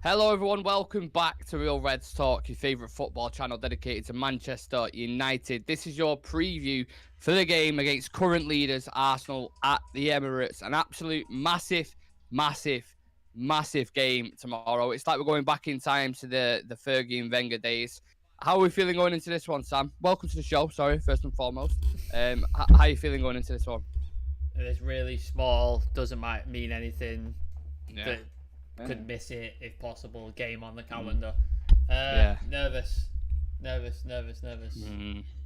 Hello everyone, welcome back to Real Reds Talk, your favourite football channel dedicated to Manchester United. This is your preview for the game against current leaders Arsenal at the Emirates. An absolute massive game tomorrow. It's like we're going back in time to the Fergie and Wenger days. How are we feeling going into this one, Sam? Welcome to the show, sorry, first and foremost. How are you feeling going into this one? It's really small, doesn't mean anything. Yeah. Could miss it if possible. Game on the calendar. Nervous. No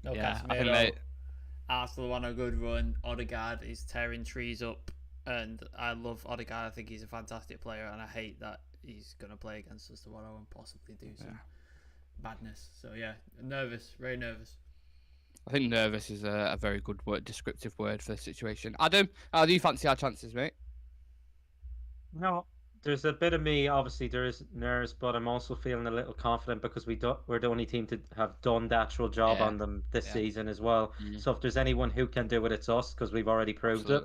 Casemiro. Arsenal on a good run. Odegaard is tearing trees up, and I love Odegaard. I think he's a fantastic player, and I hate that he's gonna play against us tomorrow and possibly do some madness. So yeah, nervous, very nervous. I think nervous is a very good word, descriptive word for the situation. Adam, how do you fancy our chances, mate? No, there's a bit of me. Obviously, there is nerves, but I'm also feeling a little confident because we're the only team to have done the actual job on them this season as well. So if there's anyone who can do it, it's us because we've already proved it,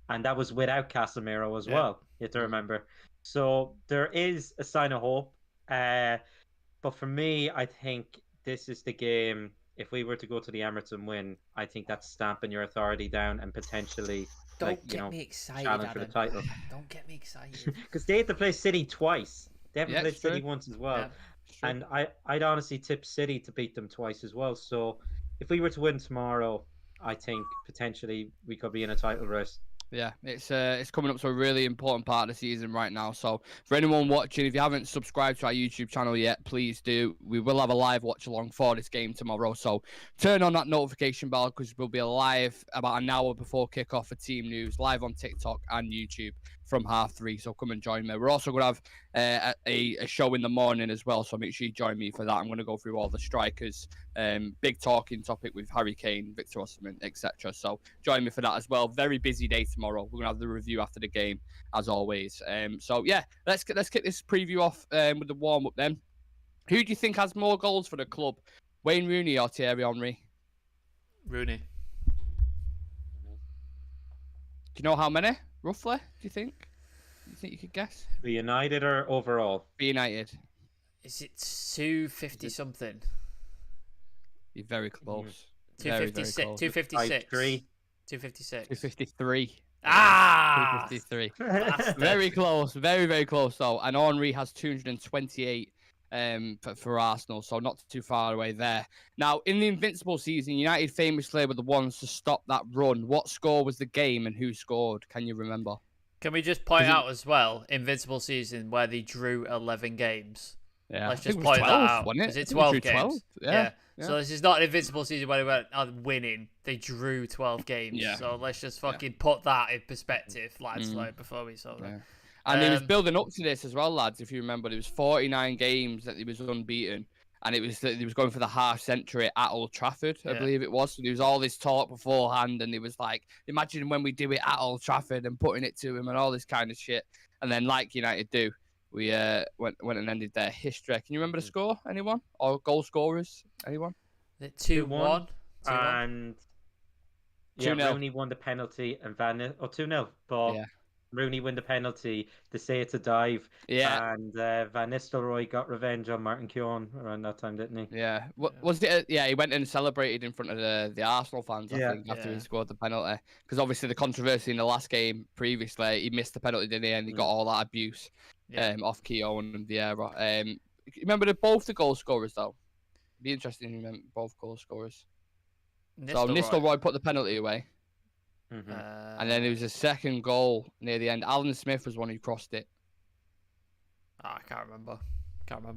and that was without Casemiro as well. You have to remember. So there is a sign of hope, but for me, I think this is the game. If we were to go to the Emirates and win, I think that's stamping your authority down and potentially Me excited, challenge for the title. Don't get me excited. Because they had to play City twice. They haven't played true. City once as well. Yeah, and I'd honestly tip City to beat them twice as well. So if we were to win tomorrow, I think potentially we could be in a title race. Yeah, it's coming up to a really important part of the season right now. So for anyone watching, if you haven't subscribed to our YouTube channel yet, please do. We will have a live watch along for this game tomorrow. So turn on that notification bell because we'll be live about an hour before kickoff for team news, live on TikTok and YouTube from 3:30. So come and join me. We're also going to have a show in the morning as well. So make sure you join me for that. I'm going to go through all the strikers, big talking topic with Harry Kane, Victor Osimhen, etc. So join me for that as well. Very busy day tomorrow. We're going to have the review after the game as always. So yeah, let's kick this preview off with the warm up then. Who do you think has more goals for the club, Wayne Rooney or Thierry Henry? Rooney. Do you know how many roughly? Do you think? You could guess? For United or overall? For United. Is it 250 something? You're very close. 256. 256. 256. 253. Ah! 253. Very close. Very close though. And Henry has 228 for Arsenal, so not too far away there. Now, in the Invincible season, United famously were the ones to stop that run. What score was the game and who scored? Can you remember? Can we just point out as well, Invincible season where they drew 11 games? Yeah. Let's just point that out. Wasn't it? Was it 12 games? 12? Yeah. So this is not an Invincible season where they went winning. They drew 12 games. Yeah. So let's just fucking put that in perspective, lads, before we saw that. Yeah. And he was building up to this as well, lads. If you remember, there was 49 games that he was unbeaten, and he was going for the half century at Old Trafford, I believe it was. So there was all this talk beforehand, and it was like, imagine when we do it at Old Trafford and putting it to him and all this kind of shit. And then, like United do, we went and ended their history. Can you remember the score? Anyone? Or goal scorers? Anyone? 2-1. And 2-0. Rooney won the penalty and 2-0. But Rooney won the penalty to say it's a dive. Yeah. And Van Nistelrooy got revenge on Martin Keown around that time, didn't he? Yeah. Was it? He went and celebrated in front of the Arsenal fans, I think, after he scored the penalty. Because obviously the controversy in the last game previously, he missed the penalty, didn't he? And he got all that abuse off Keown and Vieira. Remember both the goal scorers, though? It'd be interesting to remember both goal scorers. So Nistelrooy put the penalty away. And then there was a second goal near the end. Alan Smith was one who crossed it. I can't remember.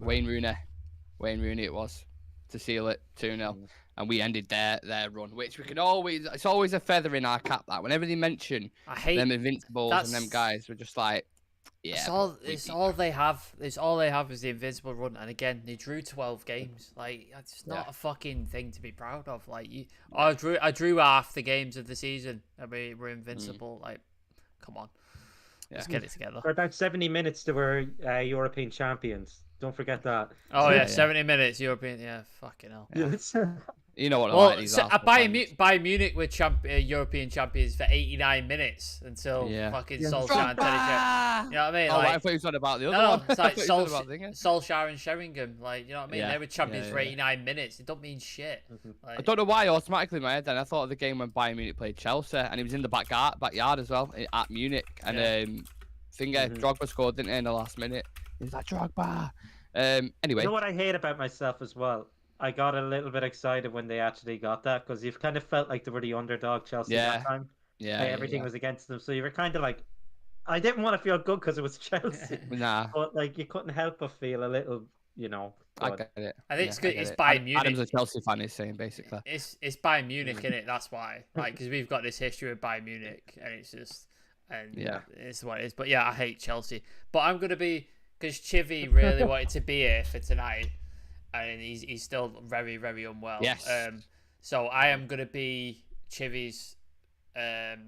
Wayne Rooney it was to seal it 2-0. And we ended their run, which we can always, it's always a feather in our cap that whenever they mention them Invincibles and them guys, we're just like, yeah. It's all they have. It's all they have is the Invincible run, and again, they drew 12 games. Like, it's not a fucking thing to be proud of. Like, I drew half the games of the season, and we were invincible. Like, come on, let's get it together. For about 70 minutes, they were European champions. Don't forget that. Oh yeah, 70 minutes European. Yeah, fucking hell. You know what? Well, like, so Bayern Munich were European champions for 89 minutes until fucking Solskjaer and Teddy. You know what I mean? Oh, like, I thought you were talking about the other one. It's like Solskjaer and Sheringham. Like, you know what I mean? They were champions for 89 minutes. It don't mean shit. Like, I don't know why automatically in my head then I thought of the game when Bayern Munich played Chelsea and he was in the backyard as well at Munich and Drogba scored, didn't he, in the last minute? He was like, Drogba. Anyway. You know what I hate about myself as well? I got a little bit excited when they actually got that because you've kind of felt like they were the underdog Chelsea that time. Yeah. Everything was against them. So you were kind of like, I didn't want to feel good because it was Chelsea. Nah. But like you couldn't help but feel a little, you know. I get it. I think it's good. It's Bayern Munich. Adam's a Chelsea fan, he's saying basically. It's Bayern Munich, innit? That's why. Like, because we've got this history with Bayern Munich, and it's just, it's what it is. But yeah, I hate Chelsea. But I'm gonna be, because Chivy really wanted to be here for tonight. And he's still very, very unwell. Yes. So I am gonna be Chivy's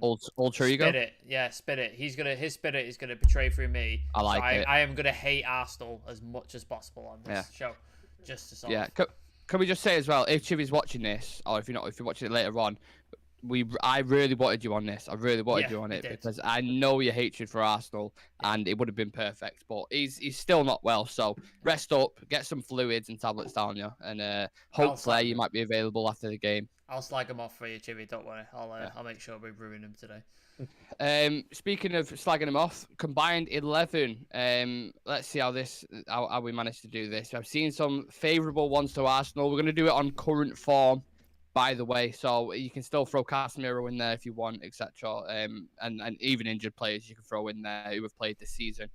ultra ego. Spirit. Yeah, spirit. His spirit is gonna betray through me. I like it. I am gonna hate Arsenal as much as possible on this show. Just to sort of... Can we just say as well, if Chivy's watching this, or if you're watching it later on, I really wanted you on this. I really wanted you on it because I know your hatred for Arsenal, and it would have been perfect. But he's still not well, so rest up, get some fluids and tablets down you, and hopefully you might be available after the game. I'll slag him off for you, Chiby. Don't worry. I'll make sure we ruin him today. Speaking of slagging him off, combined 11. Let's see how we managed to do this. I've seen some favourable ones to Arsenal. We're going to do it on current form, by the way, so you can still throw Casemiro in there if you want, etc. And even injured players you can throw in there who have played this season.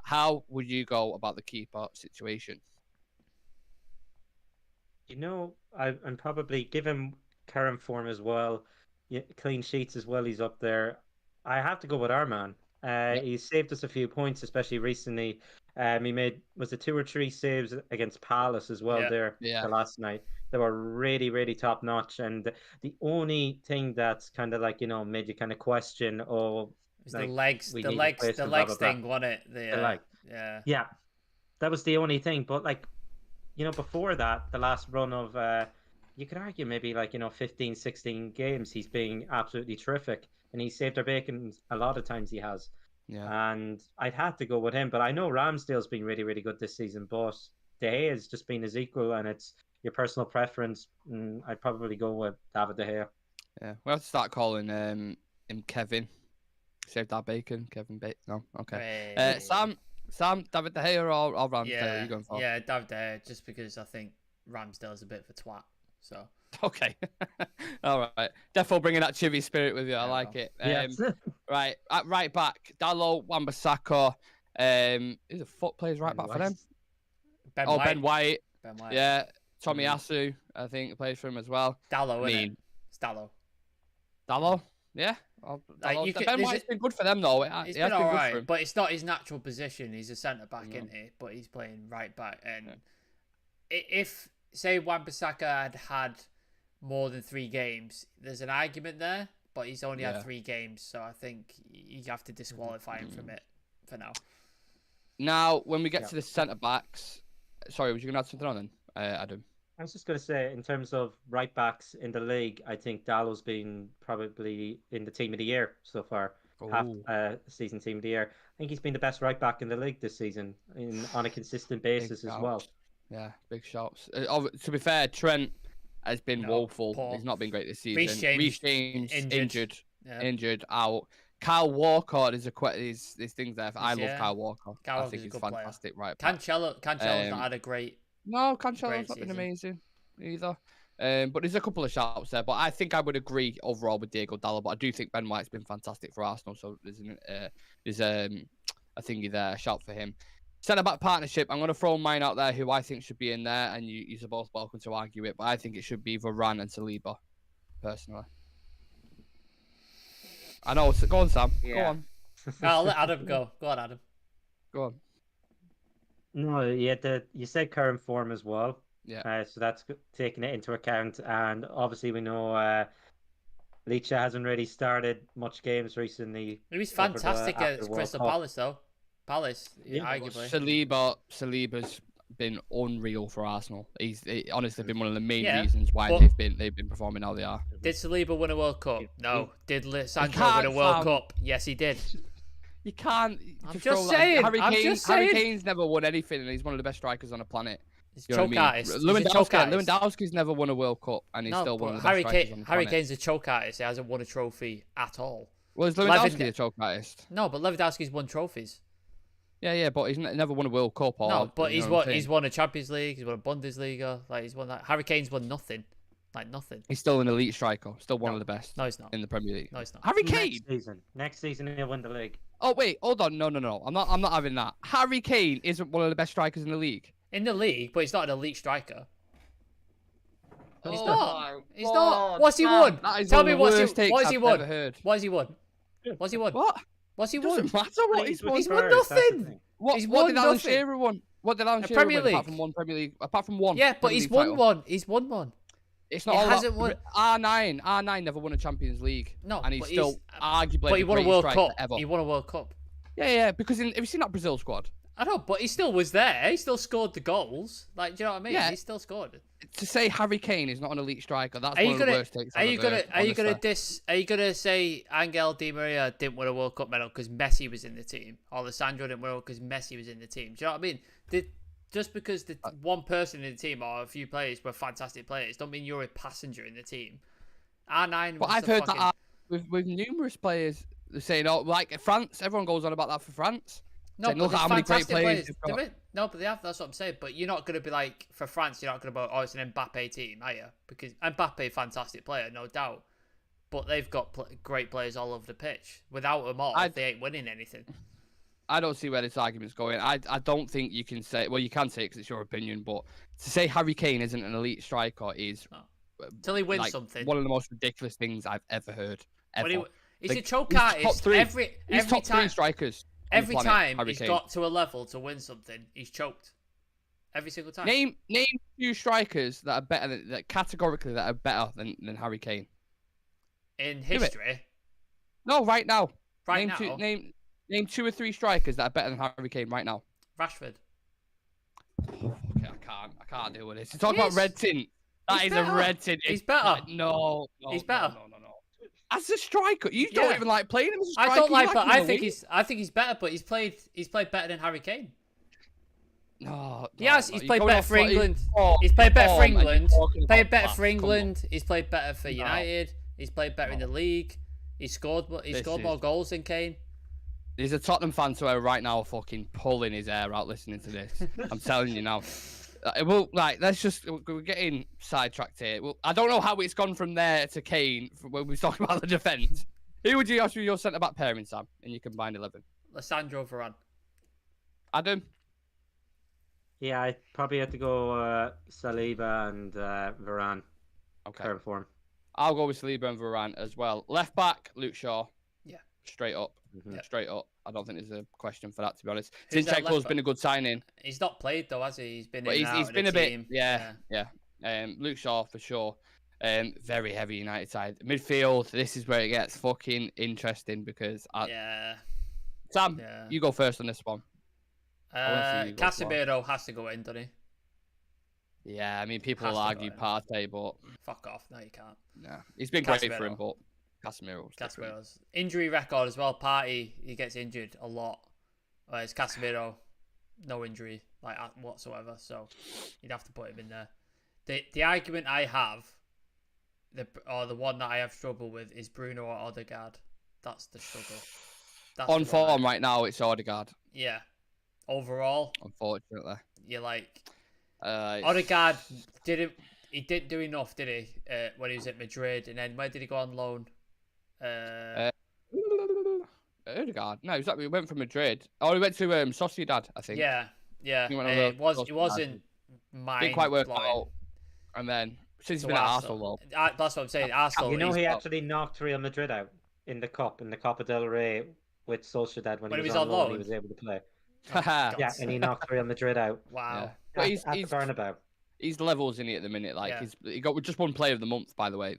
How would you go about the keeper situation? You know, I'm probably, given current form as well, clean sheets as well, he's up there. I have to go with our man. He saved us a few points, especially recently. He made, was it 2 or 3 saves against Palace as well the last night. They were really, really top notch. And the only thing that's kind of like, you know, made you kind of question, the legs thing, wasn't it? The leg. Yeah. That was the only thing. But like, you know, before that, the last run of, you could argue maybe like, you know, 15, 16 games, he's being absolutely terrific. And he saved our bacon a lot of times, he has. Yeah. And I'd have to go with him. But I know Ramsdale's been really, really good this season. But De Gea has just been his equal, and it's your personal preference. I'd probably go with David De Gea. Yeah, we'll have to start calling him Kevin. Saved our bacon, Kevin Bacon. No, okay. Hey. Sam, David De Gea or Ramsdale? Yeah, are you going for? Yeah, David De Gea, just because I think Ramsdale's a bit of a twat. So. Okay. All right. Defo bringing that Chivy spirit with you. I like it. Right. At right back, Dalot, Wan-Bissaka. Who's the fuck plays right back for them? Ben White. Yeah. Tommy Asu, I think, plays for him as well. Dalot, isn't it? It's Dalot. Dalot? Yeah. Ben White's been good for them, though. He's been all right, but it's not his natural position. He's a centre-back, isn't he? But he's playing right back. And if, say, Wan-Bissaka had more than 3 games, there's an argument there, but he's only had 3 games, so I think you have to disqualify him from it for now. Now, when we get to the centre-backs... Sorry, was you going to add something on then, Adam? I was just going to say, in terms of right-backs in the league, I think Dalot's been probably in the team of the year so far. Season team of the year. I think he's been the best right-back in the league this season on a consistent basis as well. Yeah, big shots. To be fair, Trent has been woeful. Poor. He's not been great this season. Reece James injured, out. Kyle Walker, there's things there. I love Kyle Walker. I think he's fantastic right back. Cancelo's not had a great... No, Cancelo's not been amazing either. But there's a couple of shouts there. But I think I would agree overall with Diego Dalot. But I do think Ben White's been fantastic for Arsenal. So there's a thingy there, a shout for him. Centre-back partnership, I'm going to throw mine out there who I think should be in there, and you're both welcome to argue it, but I think it should be Varane and Saliba, personally. I know, so go on, Sam. Yeah. Go on. I'll let Adam go. Go on, Adam. Go on. No, you said current form as well. Yeah. So that's taking it into account, and obviously we know Licha hasn't really started much games recently. He was fantastic at Crystal Palace, though. Arguably. Saliba's been unreal for Arsenal. He's honestly been one of the main Yeah, reasons why but- they've been performing how they are. Did Saliba win a World Cup? No. Did Sandro can't, win a World fam. Cup? Yes, he did. You can't. I'm just saying. Harry Kane's never won anything, and he's one of the best strikers on the planet. He's You know choke what I mean? artist. He's a choke artist. Lewandowski's never won a World Cup, and he's still one of the best strikers on the Harry planet. Kane's a choke artist. He hasn't won a trophy at all. Well, is Lewandowski a choke artist? No, but Lewandowski's won trophies. Yeah, but he's never won a World Cup. Or, No, but he's won a Champions League. He's won a Bundesliga. Like he's won that. Harry Kane's won nothing. Like nothing. He's still an elite striker. Still one of the best. No, he's not. In the Premier League. No, he's not. Harry Kane. Next season he'll win the league. Oh wait, hold on. No. I'm not having that. Harry Kane isn't one of the best strikers in the league. In the league, but he's not an elite striker. He's Oh not. He's not. What's he won? Tell me what has he won? Heard. What has he won? What's he won? What? What's he won? Doesn't matter what he's won. He's won nothing. What did Alan Shearer won? What did Alan Shearer win apart from one Premier League? Apart from one. Yeah, but he's won one. He's won one. It's not. He hasn't won. R9 never won a Champions League. No, and he's still arguably. But he won a World Cup. Ever. He won a World Cup. Yeah. Because have you seen that Brazil squad? I know, but he still was there. He still scored the goals. Like, do you know what I mean? Yeah. He still scored. To say Harry Kane is not an elite striker, that's one of the worst takes I've ever heard, Are you gonna say Angel Di Maria didn't win a World Cup medal because Messi was in the team, or Alessandro didn't win it because Messi was in the team? Do you know what I mean? Just because the one person in the team or a few players were fantastic players, don't mean you're a passenger in the team. R9. But I've heard that with numerous players saying, "Oh, like France, everyone goes on about that for France." No, look how many great players. No, but they have. That's what I'm saying. But you're not going to be like, for France, you're not going to go, oh, it's an Mbappe team, are you? Because Mbappe, fantastic player, no doubt. But they've got great players all over the pitch. Without them all, they ain't winning anything. I don't see where this argument's going. I don't think you can say, well, you can say it because it's your opinion, but to say Harry Kane isn't an elite striker is till he wins something. One of the most ridiculous things I've ever heard. Ever. He's a choke artist. He's top three strikers. Every time he's got to a level to win something, he's choked. Every single time. Name 2 strikers that are better categorically that are better than Harry Kane. In history? No, right now. Now. Name 2 or 3 strikers that are better than Harry Kane right now. Rashford. Okay, I can't deal with this. You talk about red tint. That is a red tint. He's better. No. He's better. No. As a striker, you don't even like playing him as a striker. I don't like, but I think he's better. But he's played better than Harry Kane. No. Yes, he's played better for England. He's played better for England. Played better for England. He's played better for United. He's played better in the league. He scored more goals than Kane. There's a Tottenham fan to her right now fucking pulling his hair out listening to this. I'm telling you now. We're getting sidetracked here. Well, I don't know how it's gone from there to Kane when we talk about the defence. Who would you ask for your centre-back pairing, Sam, in your combined 11? Alessandro Varane. Adam? Yeah, I probably have to go Saliba and Varane. Okay. Current form. I'll go with Saliba and Varane as well. Left back, Luke Shaw. Yeah. Straight up. Mm-hmm. Straight up. I don't think there's a question for that, to be honest. Zinchenko's been a good signing. He's not played though, has he? He's been he's been a bit. Yeah. Luke Shaw for sure. Very heavy United side. Midfield, this is where it gets fucking interesting because Sam, you go first on this one. Casemiro has to go in, doesn't he? Yeah, I mean people will argue Partey, but fuck off. No, you can't. Yeah, he's been great for him, but Casemiro's injury record as well. Partey, he gets injured a lot. Whereas Casemiro, no injury whatsoever. So you'd have to put him in there. The argument I have, the one that I have struggled with is Bruno or Odegaard. That's the struggle. On form right now, it's Odegaard. Yeah. Overall, unfortunately, you're like Odegaard didn't do enough, did he? When he was at Madrid, and then where did he go on loan? Odegaard. No, he went from Madrid. Oh, he went to Sociedad, I think. Yeah. It wasn't mind. Didn't quite work out. And then since he's been at Arsenal, that's what I'm saying. Arsenal. He actually knocked Real Madrid out in the Copa del Rey with Sociedad when he was on loan. He was able to play. Yeah, and he knocked Real Madrid out. Wow. Yeah. He's Bernabeu. He's levels in it at the minute. He got just one player of the month, by the way.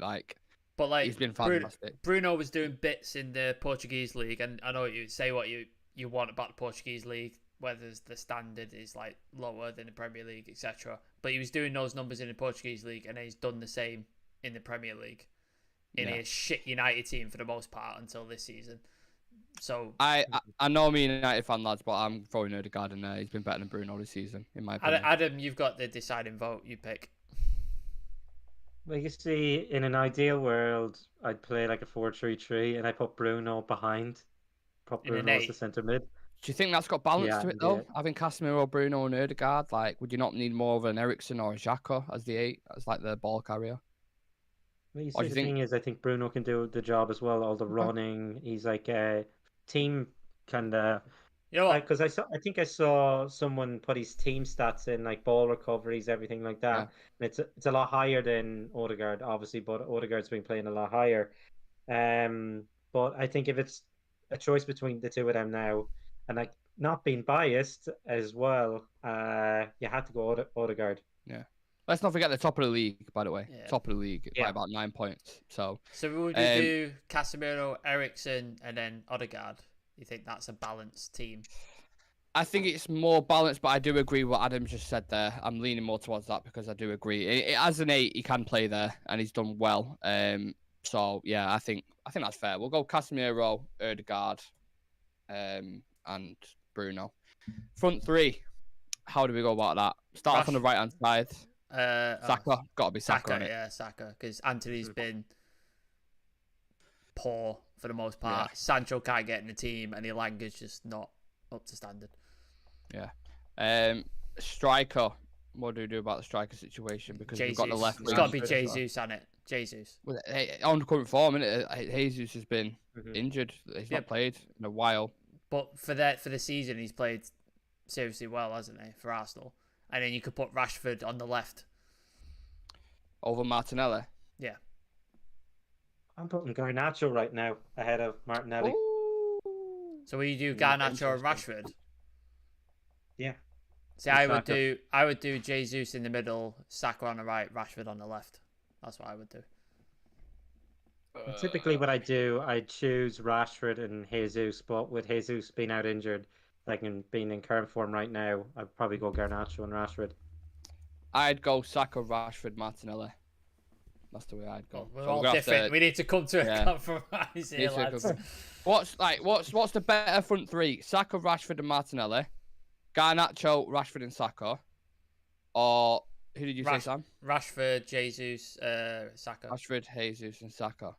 But he's been fantastic. Bruno was doing bits in the Portuguese league, and I know you say what you want about the Portuguese league. whether the standard is like lower than the Premier League, etc. But he was doing those numbers in the Portuguese league, and he's done the same in the Premier League in a shit United team for the most part until this season. So I know I'm a United fan, lads, but I'm throwing Odegaard in there. He's been better than Bruno this season, in my opinion. Adam, you've got the deciding vote. You pick. Well, you see, in an ideal world, I'd play like a 4-3-3, and I put Bruno behind. Put Bruno as the centre mid. Do you think that's got balance to it though? Having Casemiro, Bruno, and Odegaard, like, would you not need more of an Eriksen or a Xhaka as the 8, as like the ball carrier? Well, you see, the thing is, I think Bruno can do the job as well. All the running, he's like a team kind of. You know what? Because I think I saw someone put his team stats in, like ball recoveries, everything like that. Yeah. And it's a lot higher than Odegaard, obviously, but Odegaard's been playing a lot higher. But I think if it's a choice between the two of them now, and like not being biased as well, you had to go Odegaard. Yeah. Let's not forget the top of the league, by the way. Yeah. Top of the league by about 9 points. So would you do Casemiro, Eriksen, and then Odegaard? You think that's a balanced team? I think it's more balanced, but I do agree with what Adam just said there. I'm leaning more towards that because I do agree. As an 8, he can play there, and he's done well. So yeah, I think that's fair. We'll go Casemiro, Odegaard, and Bruno. Front 3. How do we go about that? Start off on the right hand side. Saka, gotta be Saka. Yeah, Saka, because Anthony's been poor for the most part. Yeah. Sancho can't get in the team, and Ilanga's just not up to standard. Yeah. Striker. What do we do about the striker situation? Because Jesus. We've got the left. It's got to be Jesus, hasn't it? Jesus. On current form, innit? Jesus has been injured. He's not played in a while. But for the season, he's played seriously well, hasn't he, for Arsenal? And then you could put Rashford on the left. Over Martinelli? Yeah. I'm putting Garnacho right now ahead of Martinelli. Ooh. So will you do Garnacho and Rashford? Yeah. See, I would do Jesus in the middle, Saka on the right, Rashford on the left. That's what I would do. Typically what I do, I choose Rashford and Jesus, but with Jesus being out injured, like being in current form right now, I'd probably go Garnacho and Rashford. I'd go Saka, Rashford, Martinelli. That's the way I'd go. Well, we're all different. We need to come to a compromise here, lads. What's the better front 3? Saka, Rashford, and Martinelli. Garnacho, Rashford, and Saka. Or who did you say, Sam? Rashford, Jesus, Saka. Rashford, Jesus, and Saka.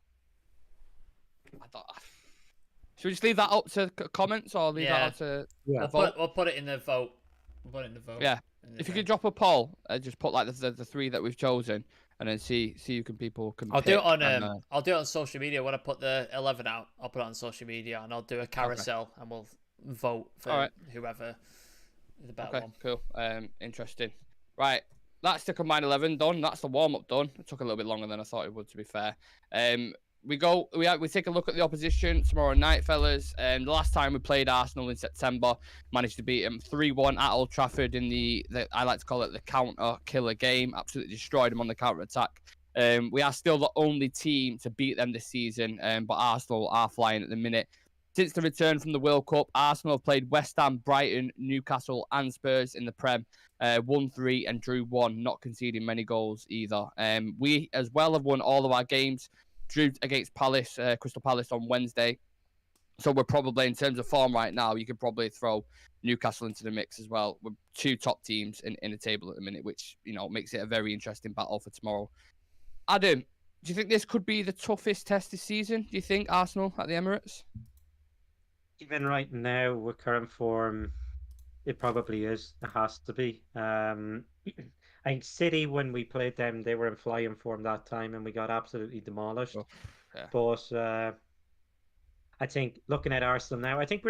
Should we just leave that up to comments or leave that up to vote? We'll put it in the vote. Yeah. If you could drop a poll, just put like the 3 that we've chosen, and then see who people can. I'll do it on I'll do it on social media when I put the 11 out. I'll put it on social media and I'll do a carousel and we'll vote for whoever the better one. Cool. Interesting. Right. That's the combined 11 done. That's the warm up done. It took a little bit longer than I thought it would, to be fair. We take a look at the opposition tomorrow night, fellas. The last time we played Arsenal in September, managed to beat them 3-1 at Old Trafford in the I like to call it the counter killer game. Absolutely destroyed them on the counter attack. We are still the only team to beat them this season, but Arsenal are flying at the minute. Since the return from the World Cup, Arsenal have played West Ham, Brighton, Newcastle, and Spurs in the Prem. Won 3 and drew 1, not conceding many goals either. We as well have won all of our games. Drew against Crystal Palace on Wednesday. So we're probably, in terms of form right now, you could probably throw Newcastle into the mix as well. We're 2 top teams in the table at the minute, which, makes it a very interesting battle for tomorrow. Adam, do you think this could be the toughest test this season? Do you think, Arsenal at the Emirates? Even right now, with current form, it probably is. It has to be. I think City, when we played them, they were in flying form that time, and we got absolutely demolished. Oh, yeah. But I think looking at Arsenal now, I think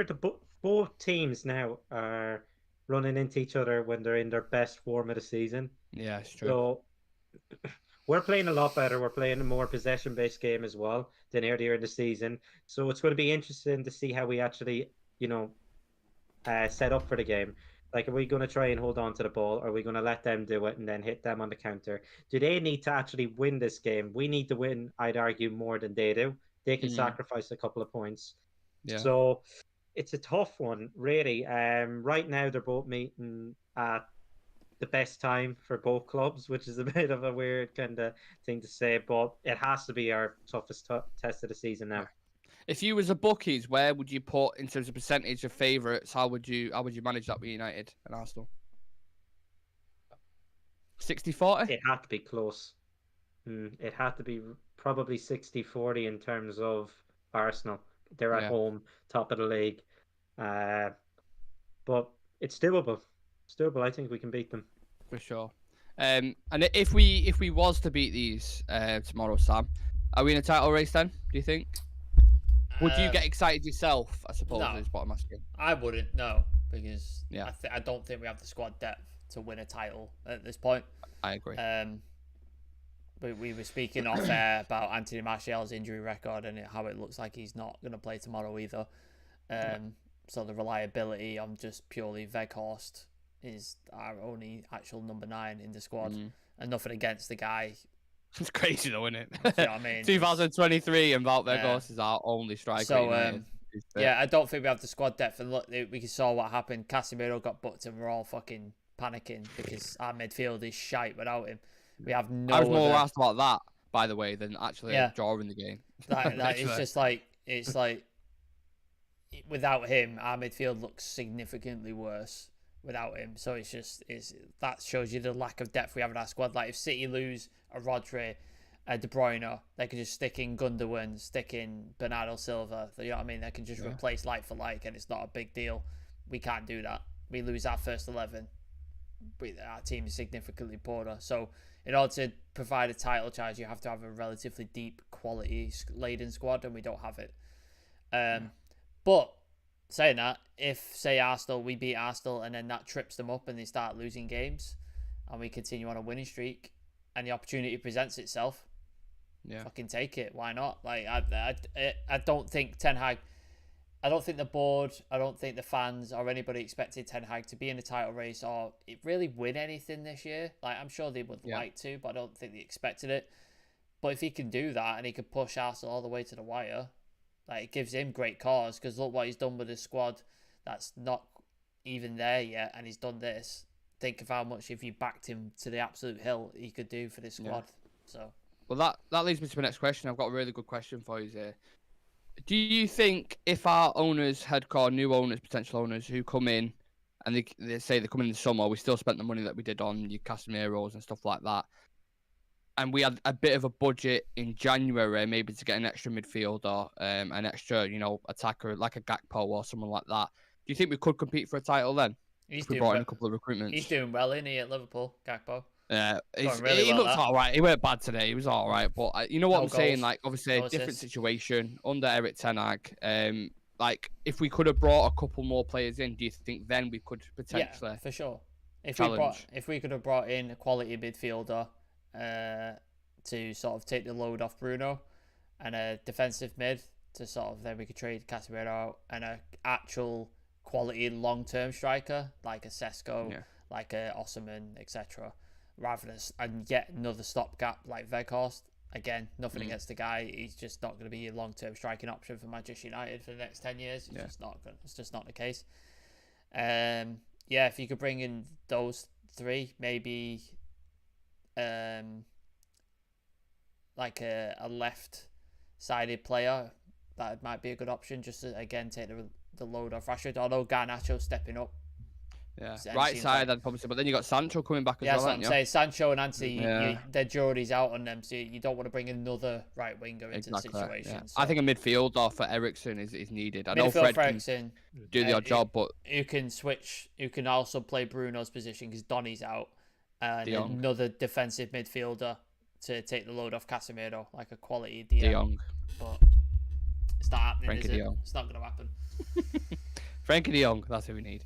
both teams now are running into each other when they're in their best form of the season. Yeah, it's true. So we're playing a lot better. We're playing a more possession-based game as well than earlier in the season. So it's going to be interesting to see how we actually, set up for the game. Like, are we going to try and hold on to the ball? Or are we going to let them do it and then hit them on the counter? Do they need to actually win this game? We need to win, I'd argue, more than they do. They can sacrifice a couple of points. Yeah. So it's a tough one, really. Right now they're both meeting at the best time for both clubs, which is a bit of a weird kind of thing to say, but it has to be our toughest test of the season now. Yeah. If you was a bookies, where would you put in terms of percentage of favourites? How would you manage that with United and Arsenal? 60-40? It had to be close. It had to be probably 60-40 in terms of Arsenal. They're at home, top of the league. But it's doable. It's doable. I think we can beat them. For sure. And if we was to beat these tomorrow, Sam, are we in a title race then, do you think? Would you get excited yourself, I suppose, no, is what I'm asking. I wouldn't, no, because I don't think we have the squad depth to win a title at this point. I agree. We were speaking off air about Anthony Martial's injury record and how it looks like he's not going to play tomorrow either. So the reliability on just purely Weghorst is our only actual number 9 in the squad. And nothing against the guy. It's crazy though, isn't it? You know what I mean? 2023 and Wout Weghorst is our only striker. So, yeah, I don't think we have the squad depth. And look, we saw what happened. Casemiro got booked and we're all fucking panicking because our midfield is shite without him. We have no. I was more asked about that, by the way, than actually drawing the game. It's just like without him, our midfield looks significantly worse without him. So that shows you the lack of depth we have in our squad. Like if City lose a Rodri, a De Bruyne, they can just stick in Gundogan, stick in Bernardo Silva. You know what I mean? They can just replace like for like, and it's not a big deal. We can't do that. We lose our first 11. Our team is significantly poorer. So in order to provide a title charge, you have to have a relatively deep, quality-laden squad, and we don't have it. But saying that, if, say, we beat Arsenal, and then that trips them up and they start losing games, and we continue on a winning streak, and the opportunity presents itself, fucking take it. Why not? Like, I don't think Ten Hag... I don't think the board, I don't think the fans or anybody expected Ten Hag to be in a title race or really win anything this year. Like, I'm sure they would like to, but I don't think they expected it. But if he can do that and he can push Arsenal all the way to the wire, like, it gives him great cause, because look what he's done with his squad that's not even there yet, and he's done this. Think of how much, if you backed him to the absolute hill, he could do for this squad. So, well, that leads me to my next question. I've got a really good question for you here. Do you think if our owners, new owners, potential owners who come in and they say they come in the summer, we still spent the money that we did on your Casemiros and stuff like that, and we had a bit of a budget in January maybe to get an extra midfielder, an extra, attacker like a Gakpo or someone like that, do you think we could compete for a title then? If we brought in a couple of recruitments. He's doing well, isn't he, at Liverpool, Gakpo? Yeah, he looks all right. He weren't bad today. He was all right. But you know what I'm saying? Like, obviously, a different situation under Eric Ten Hag. Like, if we could have brought a couple more players in, do you think then we could potentially? Yeah, for sure. If we could have brought in a quality midfielder to sort of take the load off Bruno, and a defensive mid to sort of, then we could trade Casemiro out, and a actual quality long-term striker like a Sesko, like a Osimhen, etc. Rather than and yet another stopgap like Weghorst. Again, nothing against the guy. He's just not going to be a long-term striking option for Manchester United for the next 10 years. It's just not good. It's just not the case. If you could bring in those three, maybe like a left-sided player, that might be a good option, just to, again, take the load off Rashford. Although Garnacho stepping up. Yeah, right side, I'd probably say. But then you got Sancho coming back as well. Yeah, that's what I'm saying. Sancho and Anthony, their jury's out on them, so you don't want to bring another right winger into the situation. Yeah. So. I think a midfielder for Ericsson is needed. I know Fred can do the odd job, but you can switch. You can also play Bruno's position because Donny's out, and another defensive midfielder to take the load off Casemiro, like a quality De Jong. But it's not happening. Frankie De Jong. It's not going to happen. Frankie De Jong, that's who we need.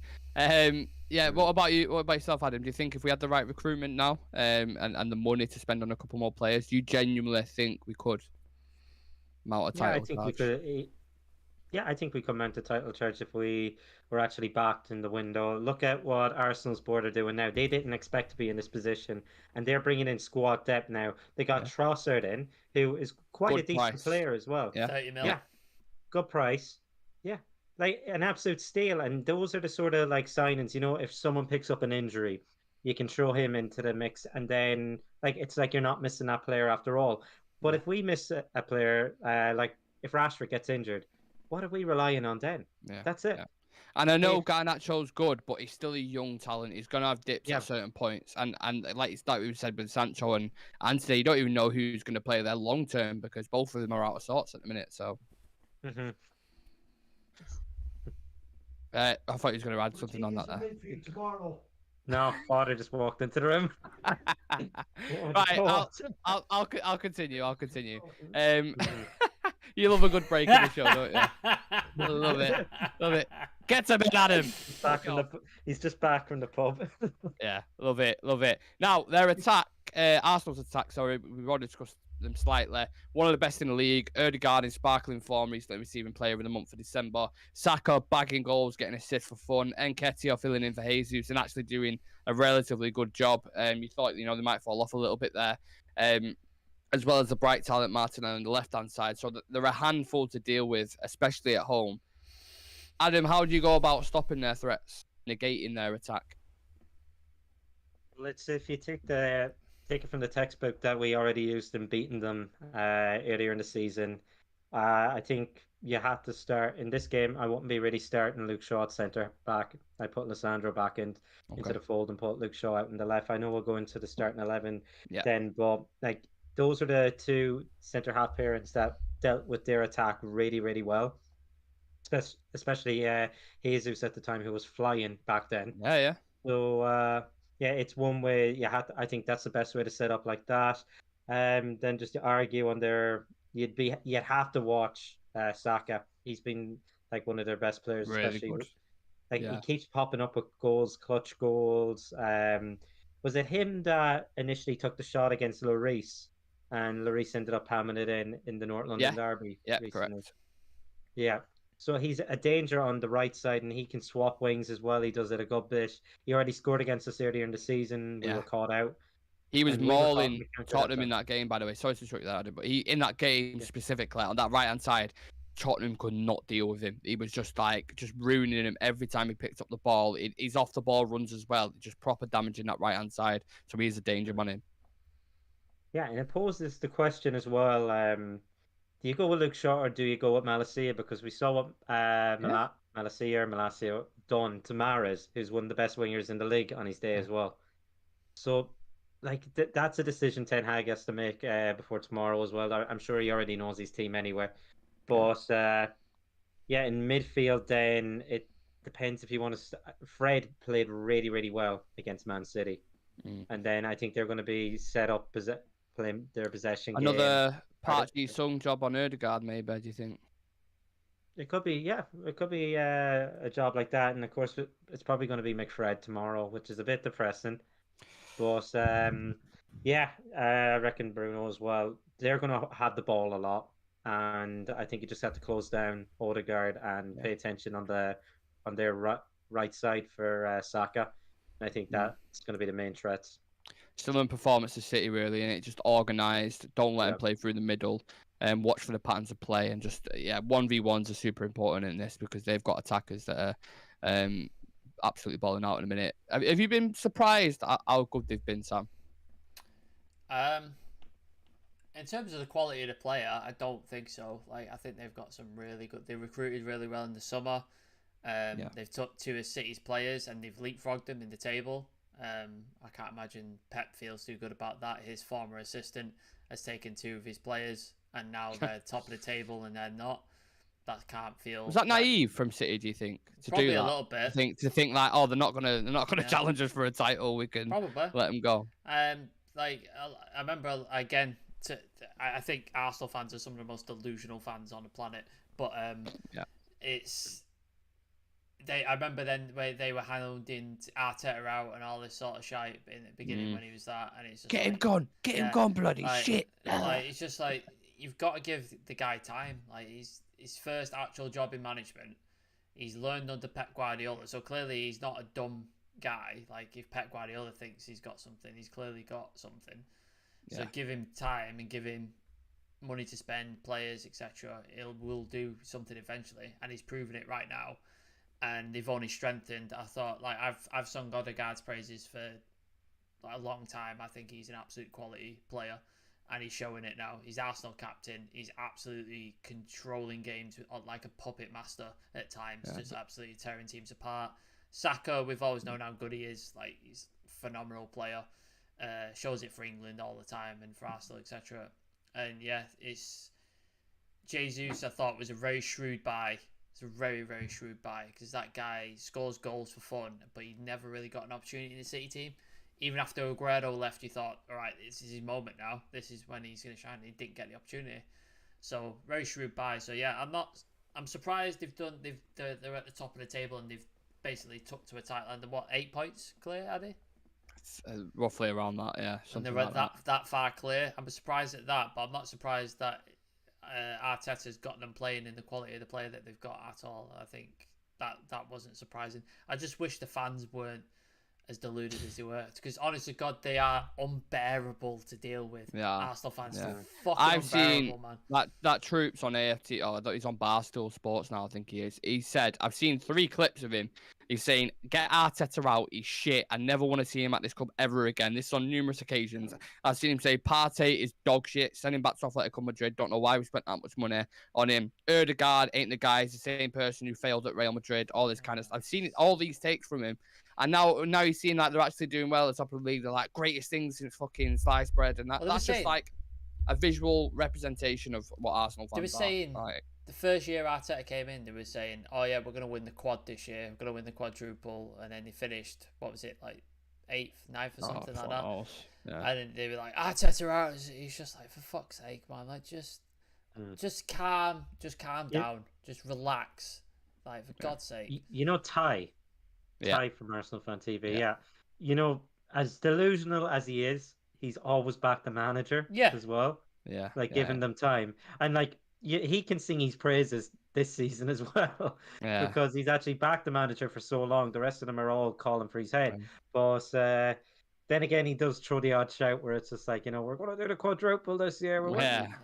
What about you? What about yourself, Adam? Do you think if we had the right recruitment now, and the money to spend on a couple more players, do you genuinely think we could mount a title charge? We could. Yeah, I think we could mount a title charge if we were actually backed in the window. Look at what Arsenal's board are doing now. They didn't expect to be in this position, and they're bringing in squad depth now. They got Trossard in, who is quite a decent player as well. Yeah, 30 million. Yeah, good price. Yeah. like an absolute steal. And those are the sort of like signings, if someone picks up an injury, you can throw him into the mix, and then like it's like you're not missing that player after all. But Yeah. if we miss a player, like if Rashford gets injured, what are we relying on then? Yeah. That's it. Yeah. And I know If Garnacho's good, but he's still a young talent. He's gonna have dips yeah, at certain points, and like we said with Sancho and Anthony, you don't even know who's gonna play there long term because both of them are out of sorts at the minute. So hmm I thought he was gonna add something on that there. no, father just walked into the room. Right, I'll continue. I'll continue. You love a good break in the show, don't you? Love it, love it. Get a bit, Adam. He's just back from the pub. Yeah, love it, love it. Now their attack, Arsenal's attack. Sorry, we've already discussed them slightly. One of the best in the league. Odegaard in sparkling form, recently receiving Player of the Month for December. Saka bagging goals, getting assists for fun. Nketiah filling in for Jesus and actually doing a relatively good job. You thought they might fall off a little bit there. As well as the bright talent Martinelli on the left-hand side. So they're a handful to deal with, especially at home. Adam, how do you go about stopping their threats, negating their attack? Let's say if you take it from the textbook that we already used in beating them earlier in the season, I think you have to start in this game. I wouldn't be really starting Luke Shaw at centre back. I put Lissandro back into the fold and put Luke Shaw out in the left. I know we'll go into the starting 11 then, but like those are the two centre half parents that dealt with their attack really, really well. Especially Jesus at the time, who was flying back then. Yeah. So yeah, it's one way I think that's the best way to set up like that. Then just to argue on you'd have to watch Saka. He's been like one of their best players, Really especially good. he keeps popping up with goals, clutch goals. Was it him that initially took the shot against Lloris, and Lloris ended up hammering it in the North London derby recently? Correct. Yeah. So he's a danger on the right side, and he can swap wings as well. He does it a good bit. He already scored against us earlier in the season. We were caught out. He was mauling Tottenham in that game, by the way. Sorry to interrupt you there, Adam, but in that game specifically, on that right-hand side, Tottenham could not deal with him. He was just ruining him every time he picked up the ball. He's off the ball runs as well, just proper damaging that right-hand side. So he's a danger on him. Yeah, and it poses the question as well. Do you go with Luke Shaw or do you go with Malacia? Because we saw what Malacia done to Mahrez, who's one of the best wingers in the league on his day as well. So, like that's a decision Ten Hag has to make before tomorrow as well. I'm sure he already knows his team anyway. But in midfield, then it depends if you want to. Fred played really, really well against Man City, and then I think they're going to be set up playing their possession game. Another Park Ji-sung job on Odegaard, maybe, do you think? It could be, It could be a job like that. And of course, it's probably going to be McFred tomorrow, which is a bit depressing. But I reckon Bruno as well. They're going to have the ball a lot. And I think you just have to close down Odegaard and pay attention on their right side for Saka. And I think that's going to be the main threats. Similar performance to City, really, and it just organised. Don't let him play through the middle, and watch for the patterns of play, and just 1v1s are super important in this because they've got attackers that are absolutely balling out in a minute. Have you been surprised at how good they've been, Sam? In terms of the quality of the player, I don't think so. Like, I think they've got some really good. They recruited really well in the summer. They've took two of City's players and they've leapfrogged them in the table. I can't imagine Pep feels too good about that. His former assistant has taken two of his players and now they're top of the table and they're not. That can't feel. Was that naive from City? Do you think to probably do that? A little bit. To think like, oh, they're not gonna challenge us for a title. We can probably let them go. Like I remember again. I think Arsenal fans are some of the most delusional fans on the planet. But it's. I remember then where they were hounding Arteta out and all this sort of shite in the beginning when he was that, and it's just get him gone, bloody shit. Like it's just like you've got to give the guy time. Like he's his first actual job in management. He's learned under Pep Guardiola, so clearly he's not a dumb guy. Like if Pep Guardiola thinks he's got something, he's clearly got something. So give him time and give him money to spend, players, etc., will do something eventually, and he's proven it right now. And they've only strengthened. I thought, like, I've sung Odegaard's praises for like a long time. I think he's an absolute quality player, and he's showing it now. He's Arsenal captain. He's absolutely controlling games like a puppet master at times, just absolutely tearing teams apart. Saka, we've always known how good he is. Like, he's a phenomenal player. Shows it for England all the time and for Arsenal, etc. And yeah, it's Jesus. I thought was a very shrewd buy. It's a very, very shrewd buy, because that guy scores goals for fun, but he never really got an opportunity in the City team. Even after Aguero left, you thought, all right, this is his moment now. This is when he's going to shine. He didn't get the opportunity, so very shrewd buy. So yeah, I'm surprised they're at the top of the table, and they've basically took to a title under 8 points clear, are they? Roughly around that, yeah. And they're like that far clear. I'm surprised at that, but I'm not surprised that Arteta's got them playing in the quality of the player that they've got at all. I think that wasn't surprising. I just wish the fans weren't as deluded as they were, because honestly, God, they are unbearable to deal with. Yeah, Arsenal fans, yeah. fucking I've unbearable, seen man. that Troops on AFT. Oh, he's on Barstool Sports now. I think he is. He said, I've seen 3 clips of him. He's saying, "Get Arteta out. He's shit. I never want to see him at this club ever again." This is on numerous occasions. I've seen him say, "Partey is dog shit. Send him back to Atletico Madrid. Don't know why we spent that much money on him. Odegaard ain't the guy. He's the same person who failed at Real Madrid." All this kind of stuff. I've seen all these takes from him. And now he's seeing like they're actually doing well at the top of the league. They're like greatest things since fucking sliced bread, and that's just like a visual representation of what Arsenal fans are. They were saying like, the first year Arteta came in, they were saying, "Oh yeah, we're gonna win the quad this year. We're gonna win the quadruple," and then they finished. What was it, like 8th, 9th, or something like that? Yeah. And then they were like, "Arteta out." He's just like, for fuck's sake, man! Like just calm down, just relax. Like, for God's sake. You know, Ty from Arsenal Fan TV. Yeah. You know, as delusional as he is, he's always backed the manager as well. Yeah. Like, giving them time. And, like, he can sing his praises this season as well. Yeah. Because he's actually backed the manager for so long. The rest of them are all calling for his head. But then again, he does throw the odd shout where it's just like, you know, we're going to do the quadruple this year. We're winning.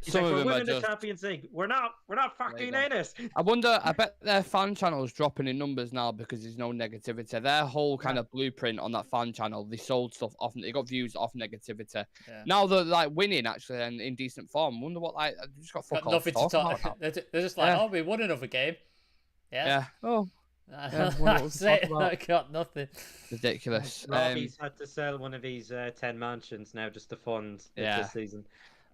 He's like, we're winning the Champions League. We're not fucking in it. I bet their fan channel is dropping in numbers now because there's no negativity. Their whole kind of blueprint on that fan channel, they sold stuff off, they got views off negativity. Yeah. Now they're like winning actually and in decent form. Wonder what, like, they just got fuck all nothing to talk about. They're just like, oh, we won another game. Yeah. Oh. That's it. I got nothing. Ridiculous. Robbie's had to sell one of his 10 mansions now just to fund this season.